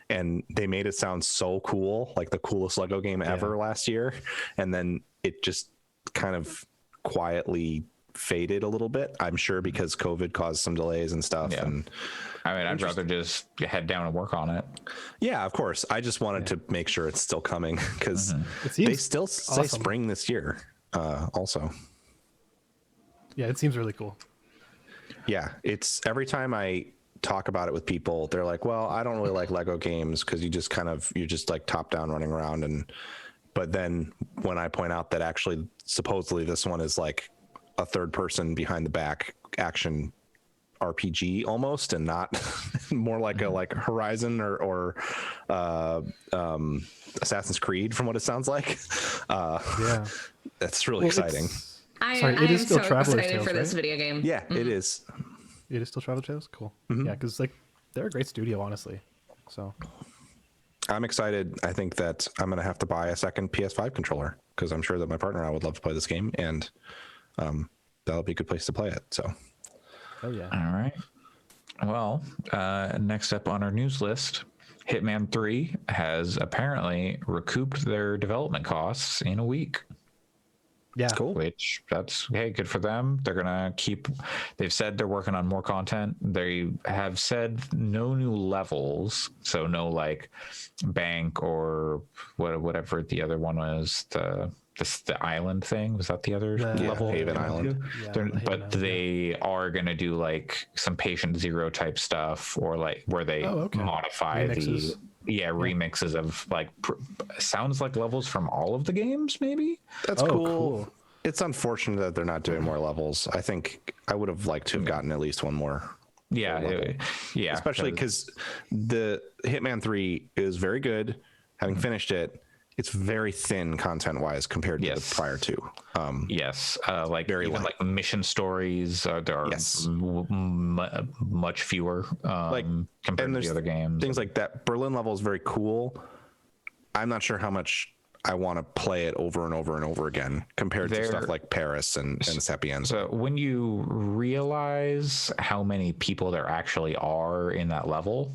and they made it sound so cool, like the coolest Lego game ever last year. And then it just kind of quietly faded a little bit, I'm sure, because COVID caused some delays and stuff. Yeah. And I mean, I'd rather just head down and work on it. Yeah, of course. I just wanted to make sure it's still coming because they still say spring this year also. Yeah, it seems really cool. Yeah, it's every time I talk about it with people, they're like, well, I don't really like Lego games because you're just like top down running around. But then when I point out that actually supposedly this one is like a third person behind the back action RPG almost, and not more like a Horizon or Assassin's Creed from what it sounds like. That's really exciting. It is still Traveler's Tales for this video game. Yeah, it is. It is still Traveler's Tales. Cool. Yeah, because like they're a great studio, honestly. So I'm excited. I think that I'm gonna have to buy a second PS5 controller because I'm sure that my partner and I would love to play this game, and that'll be a good place to play it. So. Oh yeah. All right. Well, next up on our news list, Hitman 3 has apparently recouped their development costs in a week. Yeah. Cool. Which that's good for them. They're gonna they've said they're working on more content. They have said no new levels, so no like bank or whatever the other one was, the island thing. Was that the other level? Haven Island. But they are going to do like some Patient Zero type stuff, or like where they modify remixes. remixes of like sounds like levels from all of the games. Maybe that's cool. It's unfortunate that they're not doing more levels. I think I would have liked to have gotten at least one more. Yeah, yeah. Especially because the Hitman 3 is very good. Having finished it, it's very thin content-wise compared to the prior two. Yes, like very even light. like mission stories, there are much fewer compared to the other games. Things like that. Berlin level is very cool. I'm not sure how much I want to play it over and over and over again compared to stuff like Paris and Sapienza. So when you realize how many people there actually are in that level,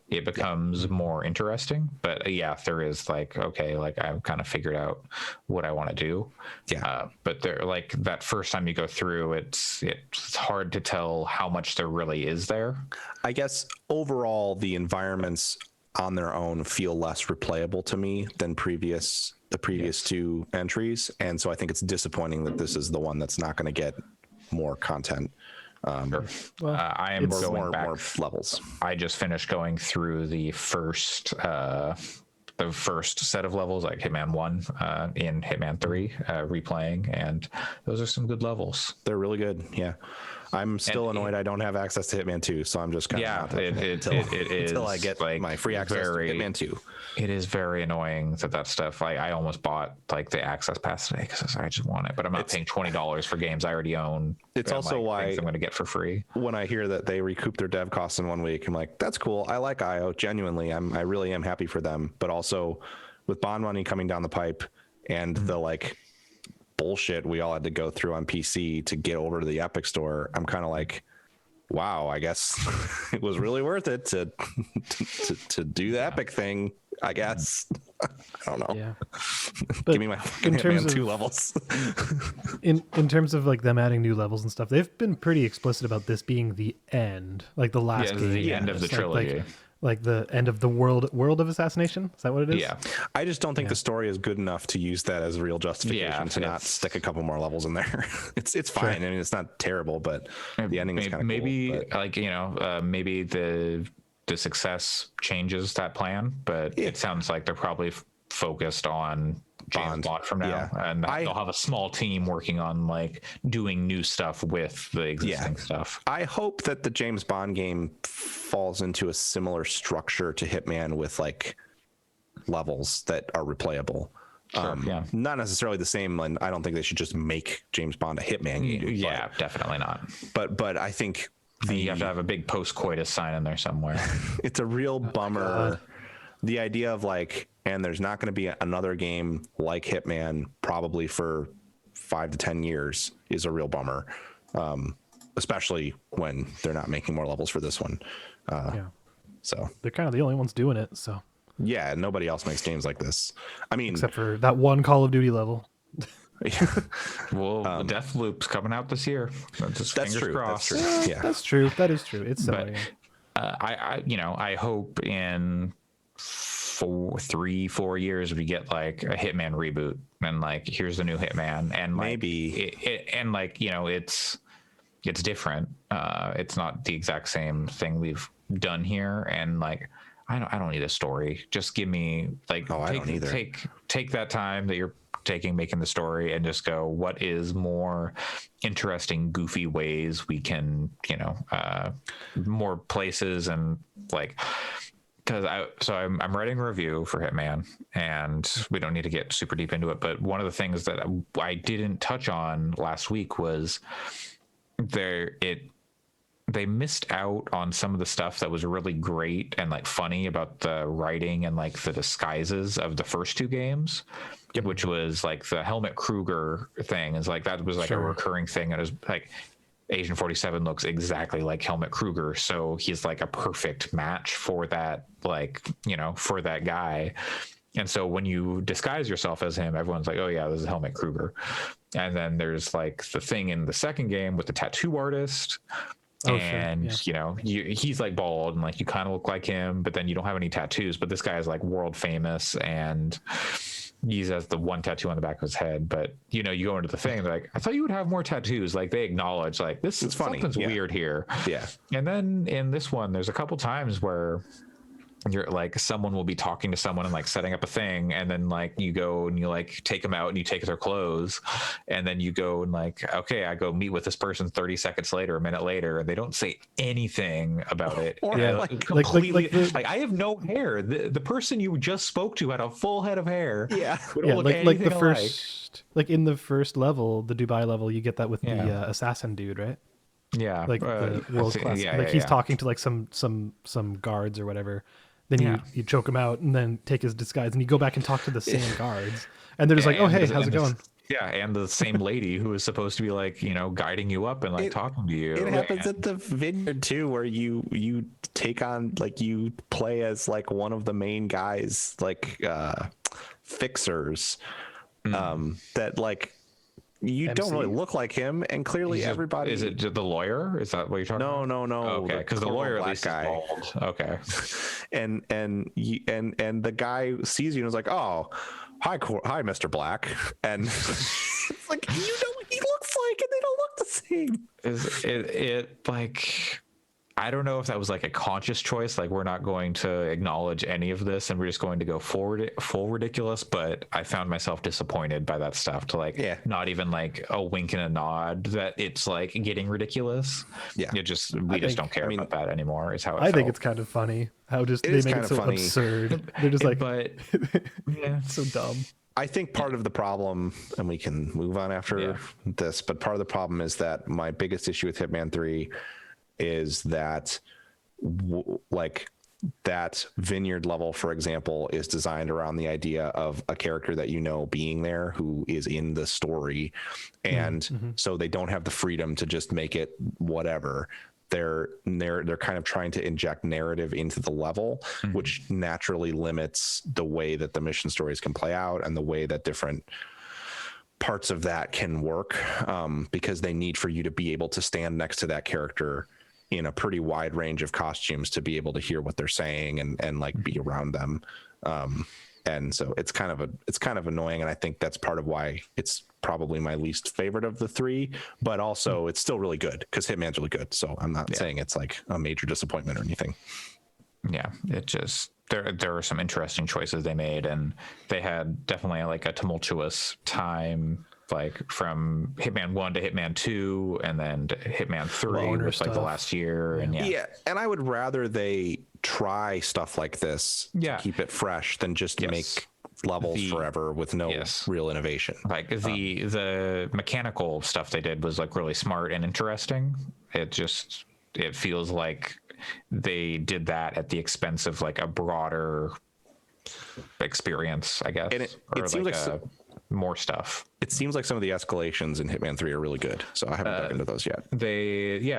it becomes more interesting. But yeah, there is like, okay, like I've kind of figured out what I want to do. Yeah. But there, like that first time you go through, it's hard to tell how much there really is there. I guess overall the environments on their own feel less replayable to me than the previous two entries, and so I think it's disappointing that this is the one that's not going to get more content. Sure. Well, I am going more levels. I just finished going through the first set of levels, like Hitman 1 in Hitman 3, replaying, and those are some good levels. They're really good. Yeah. I'm still annoyed I don't have access to Hitman 2, so I'm just kind of until I get like my free access to Hitman 2. It is very annoying that stuff. I almost bought like the access pass today because I just want it, but I'm not paying $20 for games I already own. It's also why I'm going to get for free. When I hear that they recoup their dev costs in 1 week, I'm like, that's cool. I like IO genuinely. I really am happy for them, but also with bond money coming down the pipe and the like bullshit we all had to go through on PC to get over to the Epic Store, I'm kind of like, wow, I guess it was really worth it to do the Epic thing, I guess. I don't know. Yeah. Give me my Hitman 2 levels. in terms of like them adding new levels and stuff, they've been pretty explicit about this being the end, like the last game. The end of the trilogy. Like the end of the world of assassination. Is that what it is? Yeah. I just don't think the story is good enough to use that as real justification to not stick a couple more levels in there. It's fine. Sure. I mean, it's not terrible, but the ending is kind of maybe cool, like, maybe the success changes that plan, but it sounds like they're probably focused on James Bond from now, and they'll have a small team working on like doing new stuff with the existing stuff. I hope that the James Bond game falls into a similar structure to Hitman with like levels that are replayable. Sure, not necessarily the same, and I don't think they should just make James Bond a Hitman game. Yeah, definitely not. But I think you have to have a big post-coitus sign in there somewhere. It's a real bummer. The idea of like, and there's not going to be another game like Hitman probably for 5 to 10 years is a real bummer, especially when they're not making more levels for this one. So they're kind of the only ones doing it. So yeah, nobody else makes games like this. I mean, except for that one Call of Duty level. Well, the Death Loop's coming out this year. That's true. Crossed. That's true. Yeah, that's true. That is true. It's but I hope in 3-4 years we get like a Hitman reboot and like here's the new Hitman, and like, maybe it's different. It's not the exact same thing we've done here, and like I don't need a story. Just give me like I don't either. Take that time that you're making the story and just go, what is more interesting, goofy ways we can, more places, and like, because I'm writing a review for Hitman, and we don't need to get super deep into it, but one of the things that I didn't touch on last week was they missed out on some of the stuff that was really great and like funny about the writing and like the disguises of the first two games. Yep. Which was like the Helmut Kruger thing is like, that was like a recurring thing. And it was like Agent 47 looks exactly like Helmut Kruger. So he's like a perfect match for that, like, for that guy. And so when you disguise yourself as him, everyone's like, oh yeah, this is Helmut Kruger. And then there's like the thing in the second game with the tattoo artist. He's like bald and like you kind of look like him, but then you don't have any tattoos. But this guy is like world famous, and he has the one tattoo on the back of his head. But you go into the thing, they're like, I thought you would have more tattoos. Like they acknowledge like it's funny, something's weird here. Yeah. And then in this one, there's a couple times where you're like, someone will be talking to someone and like setting up a thing, and then like you go and you like take them out and you take their clothes, and then you go and like, okay, I go meet with this person 30 seconds later, a minute later, and they don't say anything about it. Or And I, like- completely like like I have no hair. The person you just spoke to had a full head of hair. Yeah. We don't Yeah, look like the anything alike. first, like in the first level, the Dubai level, you get that with Yeah. the assassin dude, right? Yeah, Like the I world think- class. yeah, like yeah, he's yeah. talking to like some guards or whatever. Then Yeah. you choke him out and then take his disguise and you go back and talk to the same guards, and they're just like, Yeah, "Oh and hey, the- how's it and the- going?" Yeah, and the same lady who is supposed to be like, you know, guiding you up and like talking to you. It happens And- at the vineyard too, where you take on, like, you play as like one of the main guys, like fixers, that like you don't really MC. look like him, and clearly everybody. Is it the lawyer? Is that what you're talking about? No. Okay, because the Corvo lawyer at black least guy. is bald. Okay. and the guy sees you and is like, "Oh, hi, Mr. Black," and it's like, you know what he looks like, and they don't look the same. Is it like, I don't know if that was like a conscious choice, like we're not going to acknowledge any of this and we're just going to go forward full ridiculous, but I found myself disappointed by that stuff, to like not even like a wink and a nod that it's like getting ridiculous. Yeah. we just don't care about that anymore, is how I think felt. it's kind of funny how just It they is make kind it of so funny. absurd. They're just like, but yeah, so dumb. I think part of the problem, and we can move on after this, but part of the problem is that my biggest issue with Hitman 3 is that like that vineyard level, for example, is designed around the idea of a character that you know being there who is in the story, and so they don't have the freedom to just make it whatever. They're kind of trying to inject narrative into the level, which naturally limits the way that the mission stories can play out and the way that different parts of that can work, because they need for you to be able to stand next to that character in a pretty wide range of costumes to be able to hear what they're saying and like be around them. And so it's kind of annoying, and I think that's part of why it's probably my least favorite of the three, but also it's still really good because Hitman's really good. So I'm not saying it's like a major disappointment or anything. Yeah, it just, there were some interesting choices they made, and they had definitely like a tumultuous time, like from Hitman 1 to Hitman 2 and then to Hitman 3 Loner with like the stuff. last year. And Yeah, and I would rather they try stuff like this to keep it fresh than just make levels forever with no real innovation. like the mechanical stuff they did was like really smart and interesting. It feels like they did that at the expense of like a broader experience, I guess. And it or seems like more stuff. It seems like some of the escalations in Hitman 3 are really good, so I haven't dug into those yet. They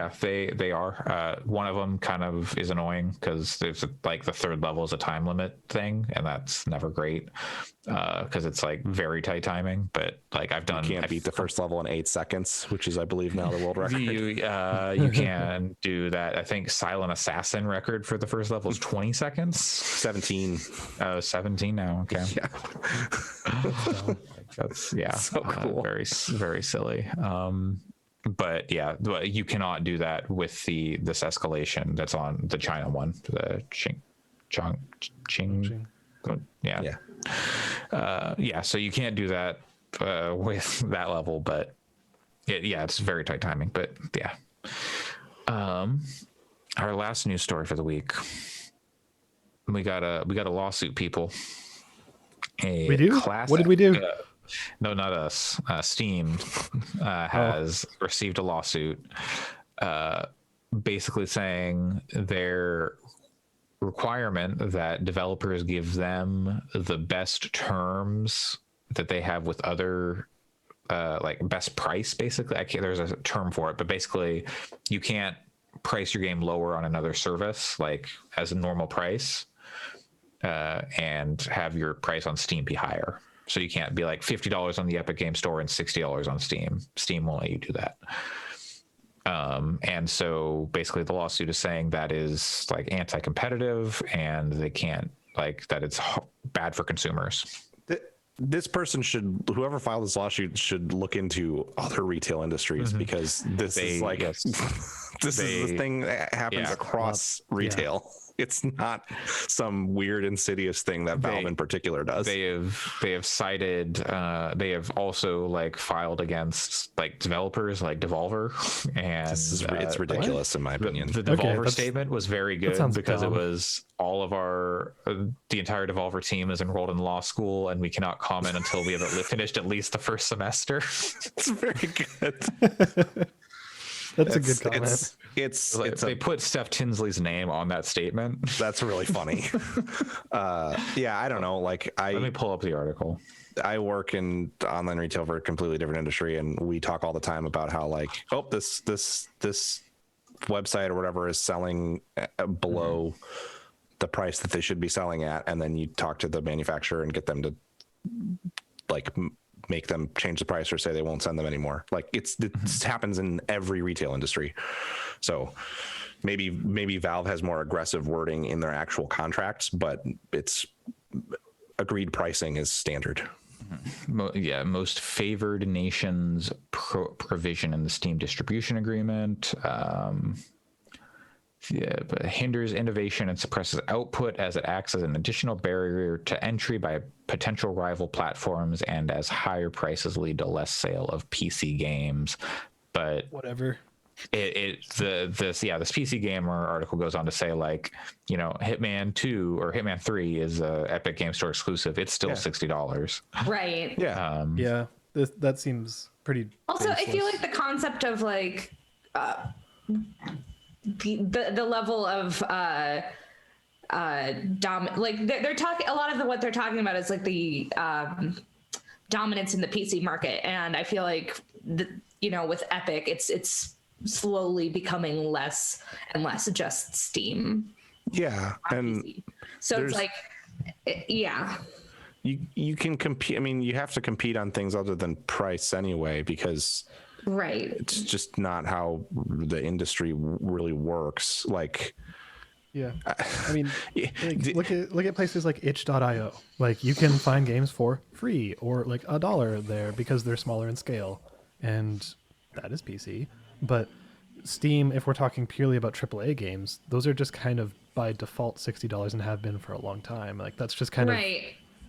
are. One of them kind of is annoying because there's like the third level is a time limit thing, and that's never great because it's like very tight timing. But like I've Beat the first level in 8 seconds, which is, I believe, now the world record. You can do that. I think Silent Assassin record for the first level is 20 seconds. 17. 17 now. Okay. Yeah. That's so cool. Very, very silly. But yeah, you cannot do that with this escalation that's on the China one, the Ching. Yeah. So you can't do that with that level, but it's very tight timing. But yeah. Our last news story for the week. We got a lawsuit, people. We do? What did we do? No, not us. Steam has received a lawsuit basically saying their requirement that developers give them the best terms that they have with other like best price, basically. There's a term for it, but basically you can't price your game lower on another service like as a normal price and have your price on Steam be higher. So you can't be like $50 on the Epic Game Store and $60 on Steam. Steam won't let you do that. And so basically the lawsuit is saying that is like anti-competitive and they can't, like, that it's bad for consumers. This person whoever filed this lawsuit should look into other retail industries because this is like this is the thing that happens across retail. It's not some weird insidious thing that Valve in particular does. They have cited they have also like filed against like developers like Devolver, and it's ridiculous in my opinion. The Devolver statement was very good because dumb. it was all of the entire Devolver team is enrolled in law school, and we cannot comment until we have finished at least the first semester. It's very good. That's a good comment. They put Steph Tinsley's name on that statement. That's really funny. Yeah, I don't know. Like let me pull up the article. I work in online retail for a completely different industry, and we talk all the time about how like, oh, this website or whatever is selling below the price that they should be selling at, and then you talk to the manufacturer and get them to like make them change the price or say they won't send them anymore. Like it happens in every retail industry. So maybe Valve has more aggressive wording in their actual contracts, but it's agreed pricing is standard. Most favored nations provision in the Steam distribution agreement. But hinders innovation and suppresses output as it acts as an additional barrier to entry by potential rival platforms, and as higher prices lead to less sale of PC games. But whatever. This PC Gamer article goes on to say, like, you know, Hitman 2 or Hitman 3 is a Epic Game Store exclusive. It's still $60. Right. Yeah. That seems pretty. Also, baseless. I feel like the concept of like the level of like they're talking a lot of what they're talking about is like the dominance in the PC market, and I feel like with Epic it's slowly becoming less and less just Steam. Yeah, and PC. So it's like you can compete. I mean, you have to compete on things other than price anyway, because right, it's just not how the industry really works. Like, yeah, I mean, look at places like itch.io. Like, you can find games for free or like $1 there because they're smaller in scale, and that is PC. But Steam, if we're talking purely about AAA games, those are just kind of by default $60 and have been for a long time. Like, that's just kind of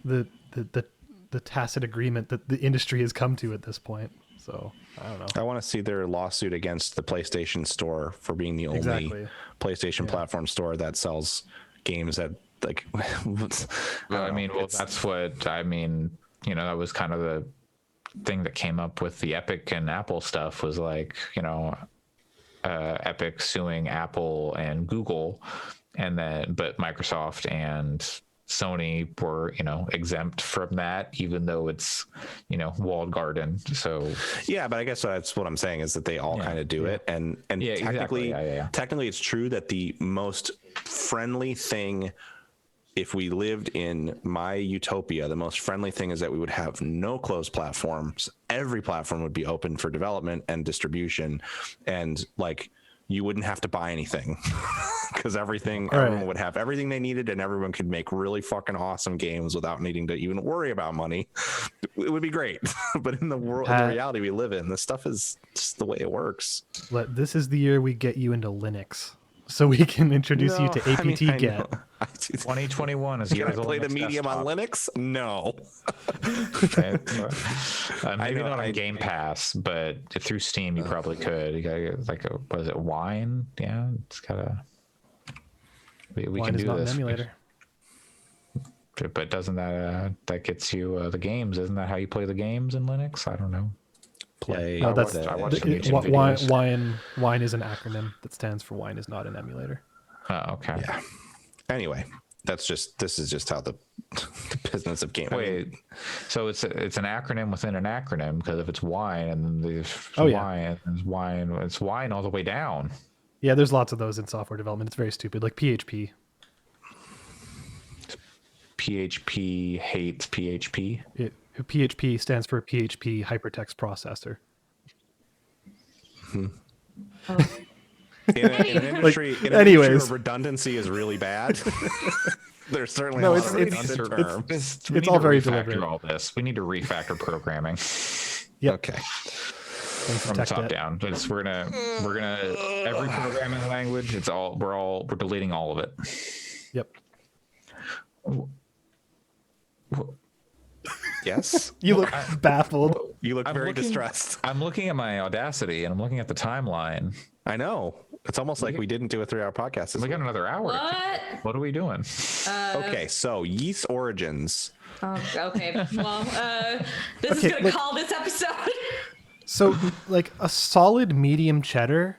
the tacit agreement that the industry has come to at this point. So I don't know. I want to see their lawsuit against the PlayStation Store for being the only PlayStation platform store that sells games that like. That's what I mean. You know, that was kind of the thing that came up with the Epic and Apple stuff, was like, Epic suing Apple and Google, and then but Microsoft and Sony were exempt from that, even though it's walled garden. So yeah, but I guess that's what I'm saying, is that they all kind of do it, and technically it's true that the most friendly thing, if we lived in my utopia, the most friendly thing is that we would have no closed platforms. Every platform would be open for development and distribution, and like you wouldn't have to buy anything because everyone would have everything they needed, and everyone could make really fucking awesome games without needing to even worry about money. It would be great. But in the world, in the reality we live in, this stuff is just the way it works. This is the year we get you into Linux, so we can introduce you to apt-get. 2021 is Can I play the medium on Linux? No. Maybe not on Game Pass, but through Steam you probably could. You gotta get was it Wine? Yeah, it's gotta. We Wine can is do not this. an emulator. But doesn't that gets you the games? Isn't that how you play the games in Linux? I don't know. No, that's Wine is an acronym that stands for Wine is not an emulator. Oh, okay. Yeah. Anyway, this is just how the business of gaming. Wait, so it's an acronym within an acronym, because if it's wine and then there's wine, it's wine all the way down. Yeah, there's lots of those in software development. It's very stupid, like PHP. PHP hates PHP. PHP stands for PHP Hypertext Processor. In an industry, anyways, where redundancy is really bad. There's certainly it's all very deliberate. All this, we need to refactor programming. Yep. Okay. from the top down. We're gonna every programming language. We're deleting all of it. Yep. Yes. You look baffled. You look very distressed. I'm looking at my Audacity and I'm looking at the timeline. I know. It's almost like we didn't do a 3-hour podcast. We got another hour. What are we doing? Okay, so yeast origins. Oh, okay. Well, this is gonna call this episode. So, like a solid medium cheddar,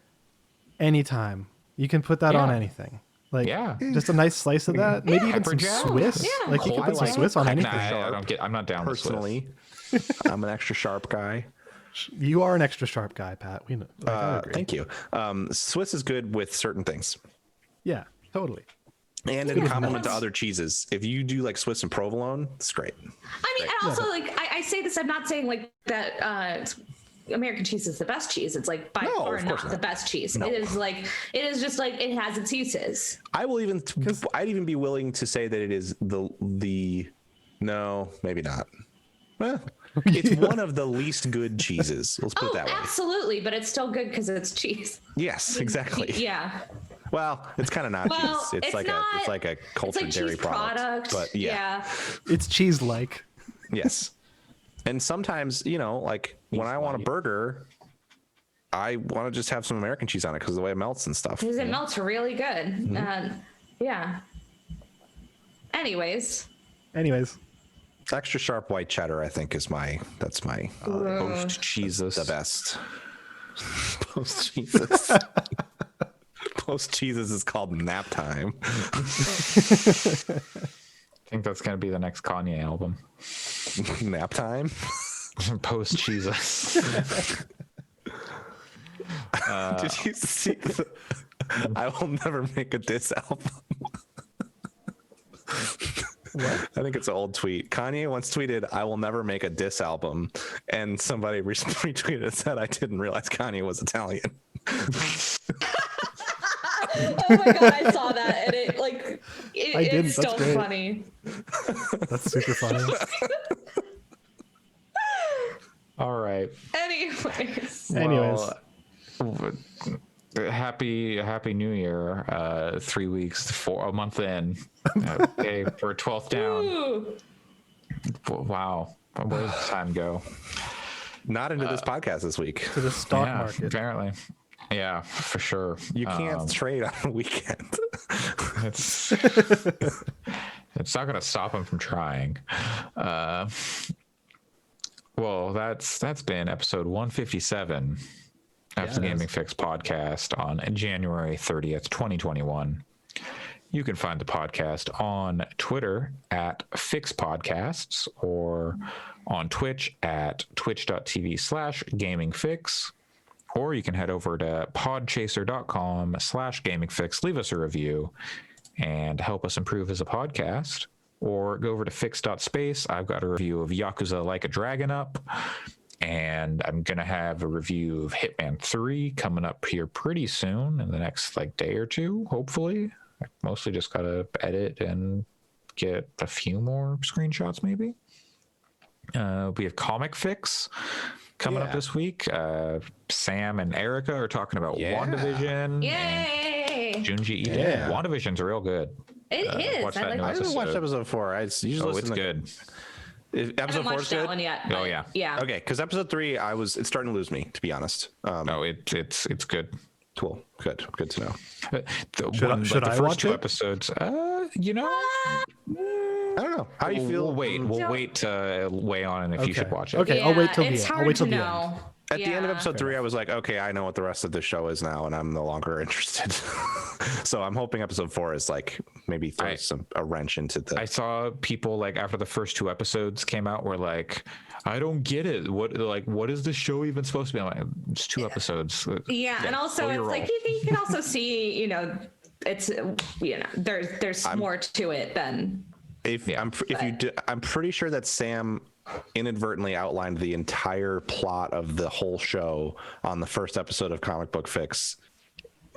anytime you can put that on anything. Like, just a nice slice of that. Maybe even some Swiss. Yeah. Like you can put some Swiss on anything. I'm not down personally. I'm an extra sharp guy. You are an extra sharp guy, Pat. We know. I agree. Thank you. Swiss is good with certain things. Yeah, totally. And in compliment to other cheeses, if you do like Swiss and provolone, it's great. I mean, and also like I say this, I'm not saying like that American cheese is the best cheese. It's like by far not the best cheese. No. It is just like it has its uses. I'd even be willing to say that it is the no, maybe not. Well, it's one of the least good cheeses. Let's put it that way. Absolutely, but it's still good because it's cheese. Yes, exactly. Yeah. Well, it's kind of not cheese. It's like a cultured dairy product. But yeah. It's cheese-like. Yes. And sometimes, like when I want a burger, I want to just have some American cheese on it because of the way it melts and stuff. Because it melts really good. Mm-hmm. Yeah. Anyways. Extra sharp white cheddar, I think, is my post cheeses the best. Post cheeses. Post cheeses is called nap time. I think that's gonna be the next Kanye album. Nap time. Post Jesus. Did you see? I will never make a diss album. What? I think it's an old tweet. Kanye once tweeted, "I will never make a diss album," and somebody retweeted and said, "I didn't realize Kanye was Italian." Oh my god, I saw that, and it's still funny. That's super funny. All right. Anyways. Happy New Year. 3 weeks, a month in. Okay, for 12th down. Ooh. Wow. Where does time go? Not into this podcast this week. To the stock market. Apparently. Yeah, for sure. You can't trade on a weekend. It's not going to stop him from trying. Well, that's been episode 157 of the Gaming Fyx podcast on January 30th, 2021. You can find the podcast on Twitter at Fyx Podcasts or on Twitch at twitch.tv/gamingfyx. Or you can head over to podchaser.com/gamingfyx, leave us a review and help us improve as a podcast. Or go over to fyx.space. I've got a review of Yakuza Like a Dragon up. And I'm going to have a review of Hitman 3 coming up here pretty soon in the next day or two, hopefully. I mostly just got to edit and get a few more screenshots maybe. We have Comic Fyx coming up this week. Sam and Erica are talking about WandaVision. Yay! And Junji Ito. Yeah. WandaVision's real good. It is. I haven't watched episode 4. It's good. Episode 4 is good. That one yet, oh yeah. Okay, because episode 3, it's starting to lose me, to be honest. It's good. Cool. Good to know. Should I first watch 2 it? episodes? I don't know. How do you feel? We'll wait to weigh on if you should watch it. Okay, Yeah, I'll wait till the it's end. hard I'll wait till to the know. end. At the end of episode 3, I was like, okay, I know what the rest of the show is now, and I'm no longer interested. So I'm hoping episode 4 is maybe throws a wrench into the. I saw people after the first 2 episodes came out were like, I don't get it. What is this show even supposed to be? I'm like, it's 2 episodes. Yeah, and also it's you can also see, it's there's more to it than. I'm pretty sure that Sam inadvertently outlined the entire plot of the whole show on the first episode of Comic Book Fyx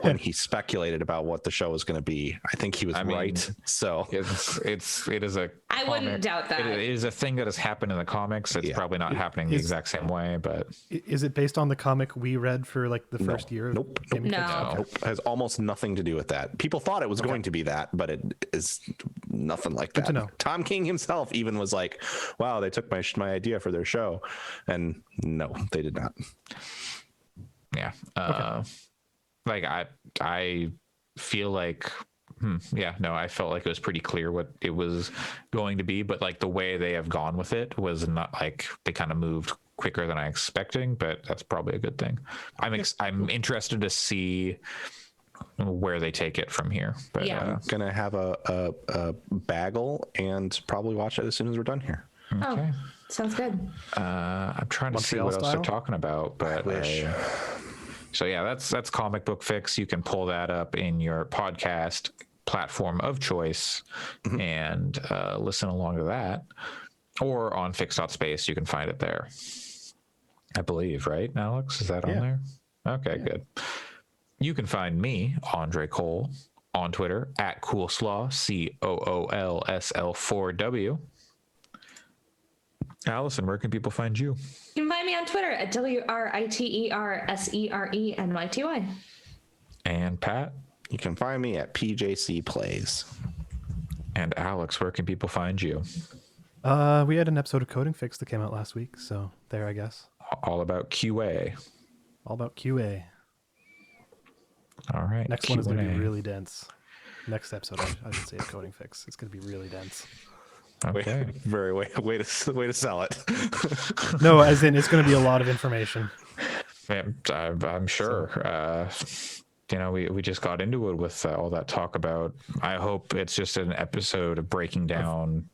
when he speculated about what the show was going to be. I think he was right. So it is a I wouldn't doubt that. It is a thing that has happened in the comics. It's probably not happening the exact same way, but is it based on the comic we read for like the first year? Nope. No. Nope. It has almost nothing to do with that. People thought it was going to be that, but it is nothing like that. Good to know. Tom King himself even was like, "Wow, they took my idea for their show," and no, they did not. Yeah. Like I feel like I felt like it was pretty clear what it was going to be, but like the way they have gone with it was not like they kind of moved quicker than I expecting, but that's probably a good thing. I'm interested to see where they take it from here. But I'm gonna have a bagel and probably watch it as soon as we're done here. Okay. Oh, sounds good. I'm trying to see Montreal what else style? they're talking about, but so yeah, that's Comic Book Fix. You can pull that up in your podcast platform of choice and listen along to that, or on fix.space. You can find it there, I believe, right, Alex? Is that on there? Okay, good. You can find me, Andre Cole, on Twitter at Coolslaw, COOLSL4W. Allison, where can people find you? You can find me on Twitter at WRITERSERENYTY. And Pat? You can find me at PJC Plays. And Alex, where can people find you? We had an episode of Coding Fix that came out last week, so there, I guess. All about QA. All about QA. All right. Next Q&A. one is going to be really dense. Next episode, I should say, of Coding Fix. It's going to be really dense. Okay. Very way to sell it. No, as in it's going to be a lot of information. Yeah, I'm sure. We just got into it with all that talk about. I hope it's just an episode of breaking down.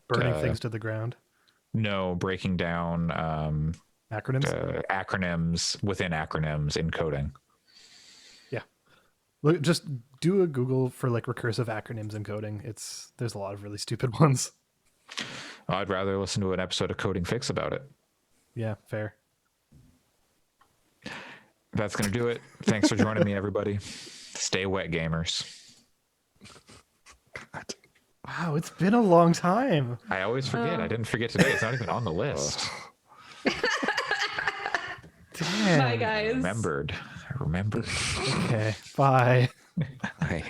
Burning things to the ground. No, breaking down Acronyms. Acronyms within acronyms in coding. Yeah, look, just do a Google for like recursive acronyms in coding. There's a lot of really stupid ones. I'd rather listen to an episode of Coding Fix about it. Yeah, fair. That's going to do it. Thanks for joining me, everybody. Stay wet, gamers. Wow, it's been a long time. I always forget. I didn't forget today. It's not even on the list. Damn. Bye, guys. I remembered. Okay, bye. Hey.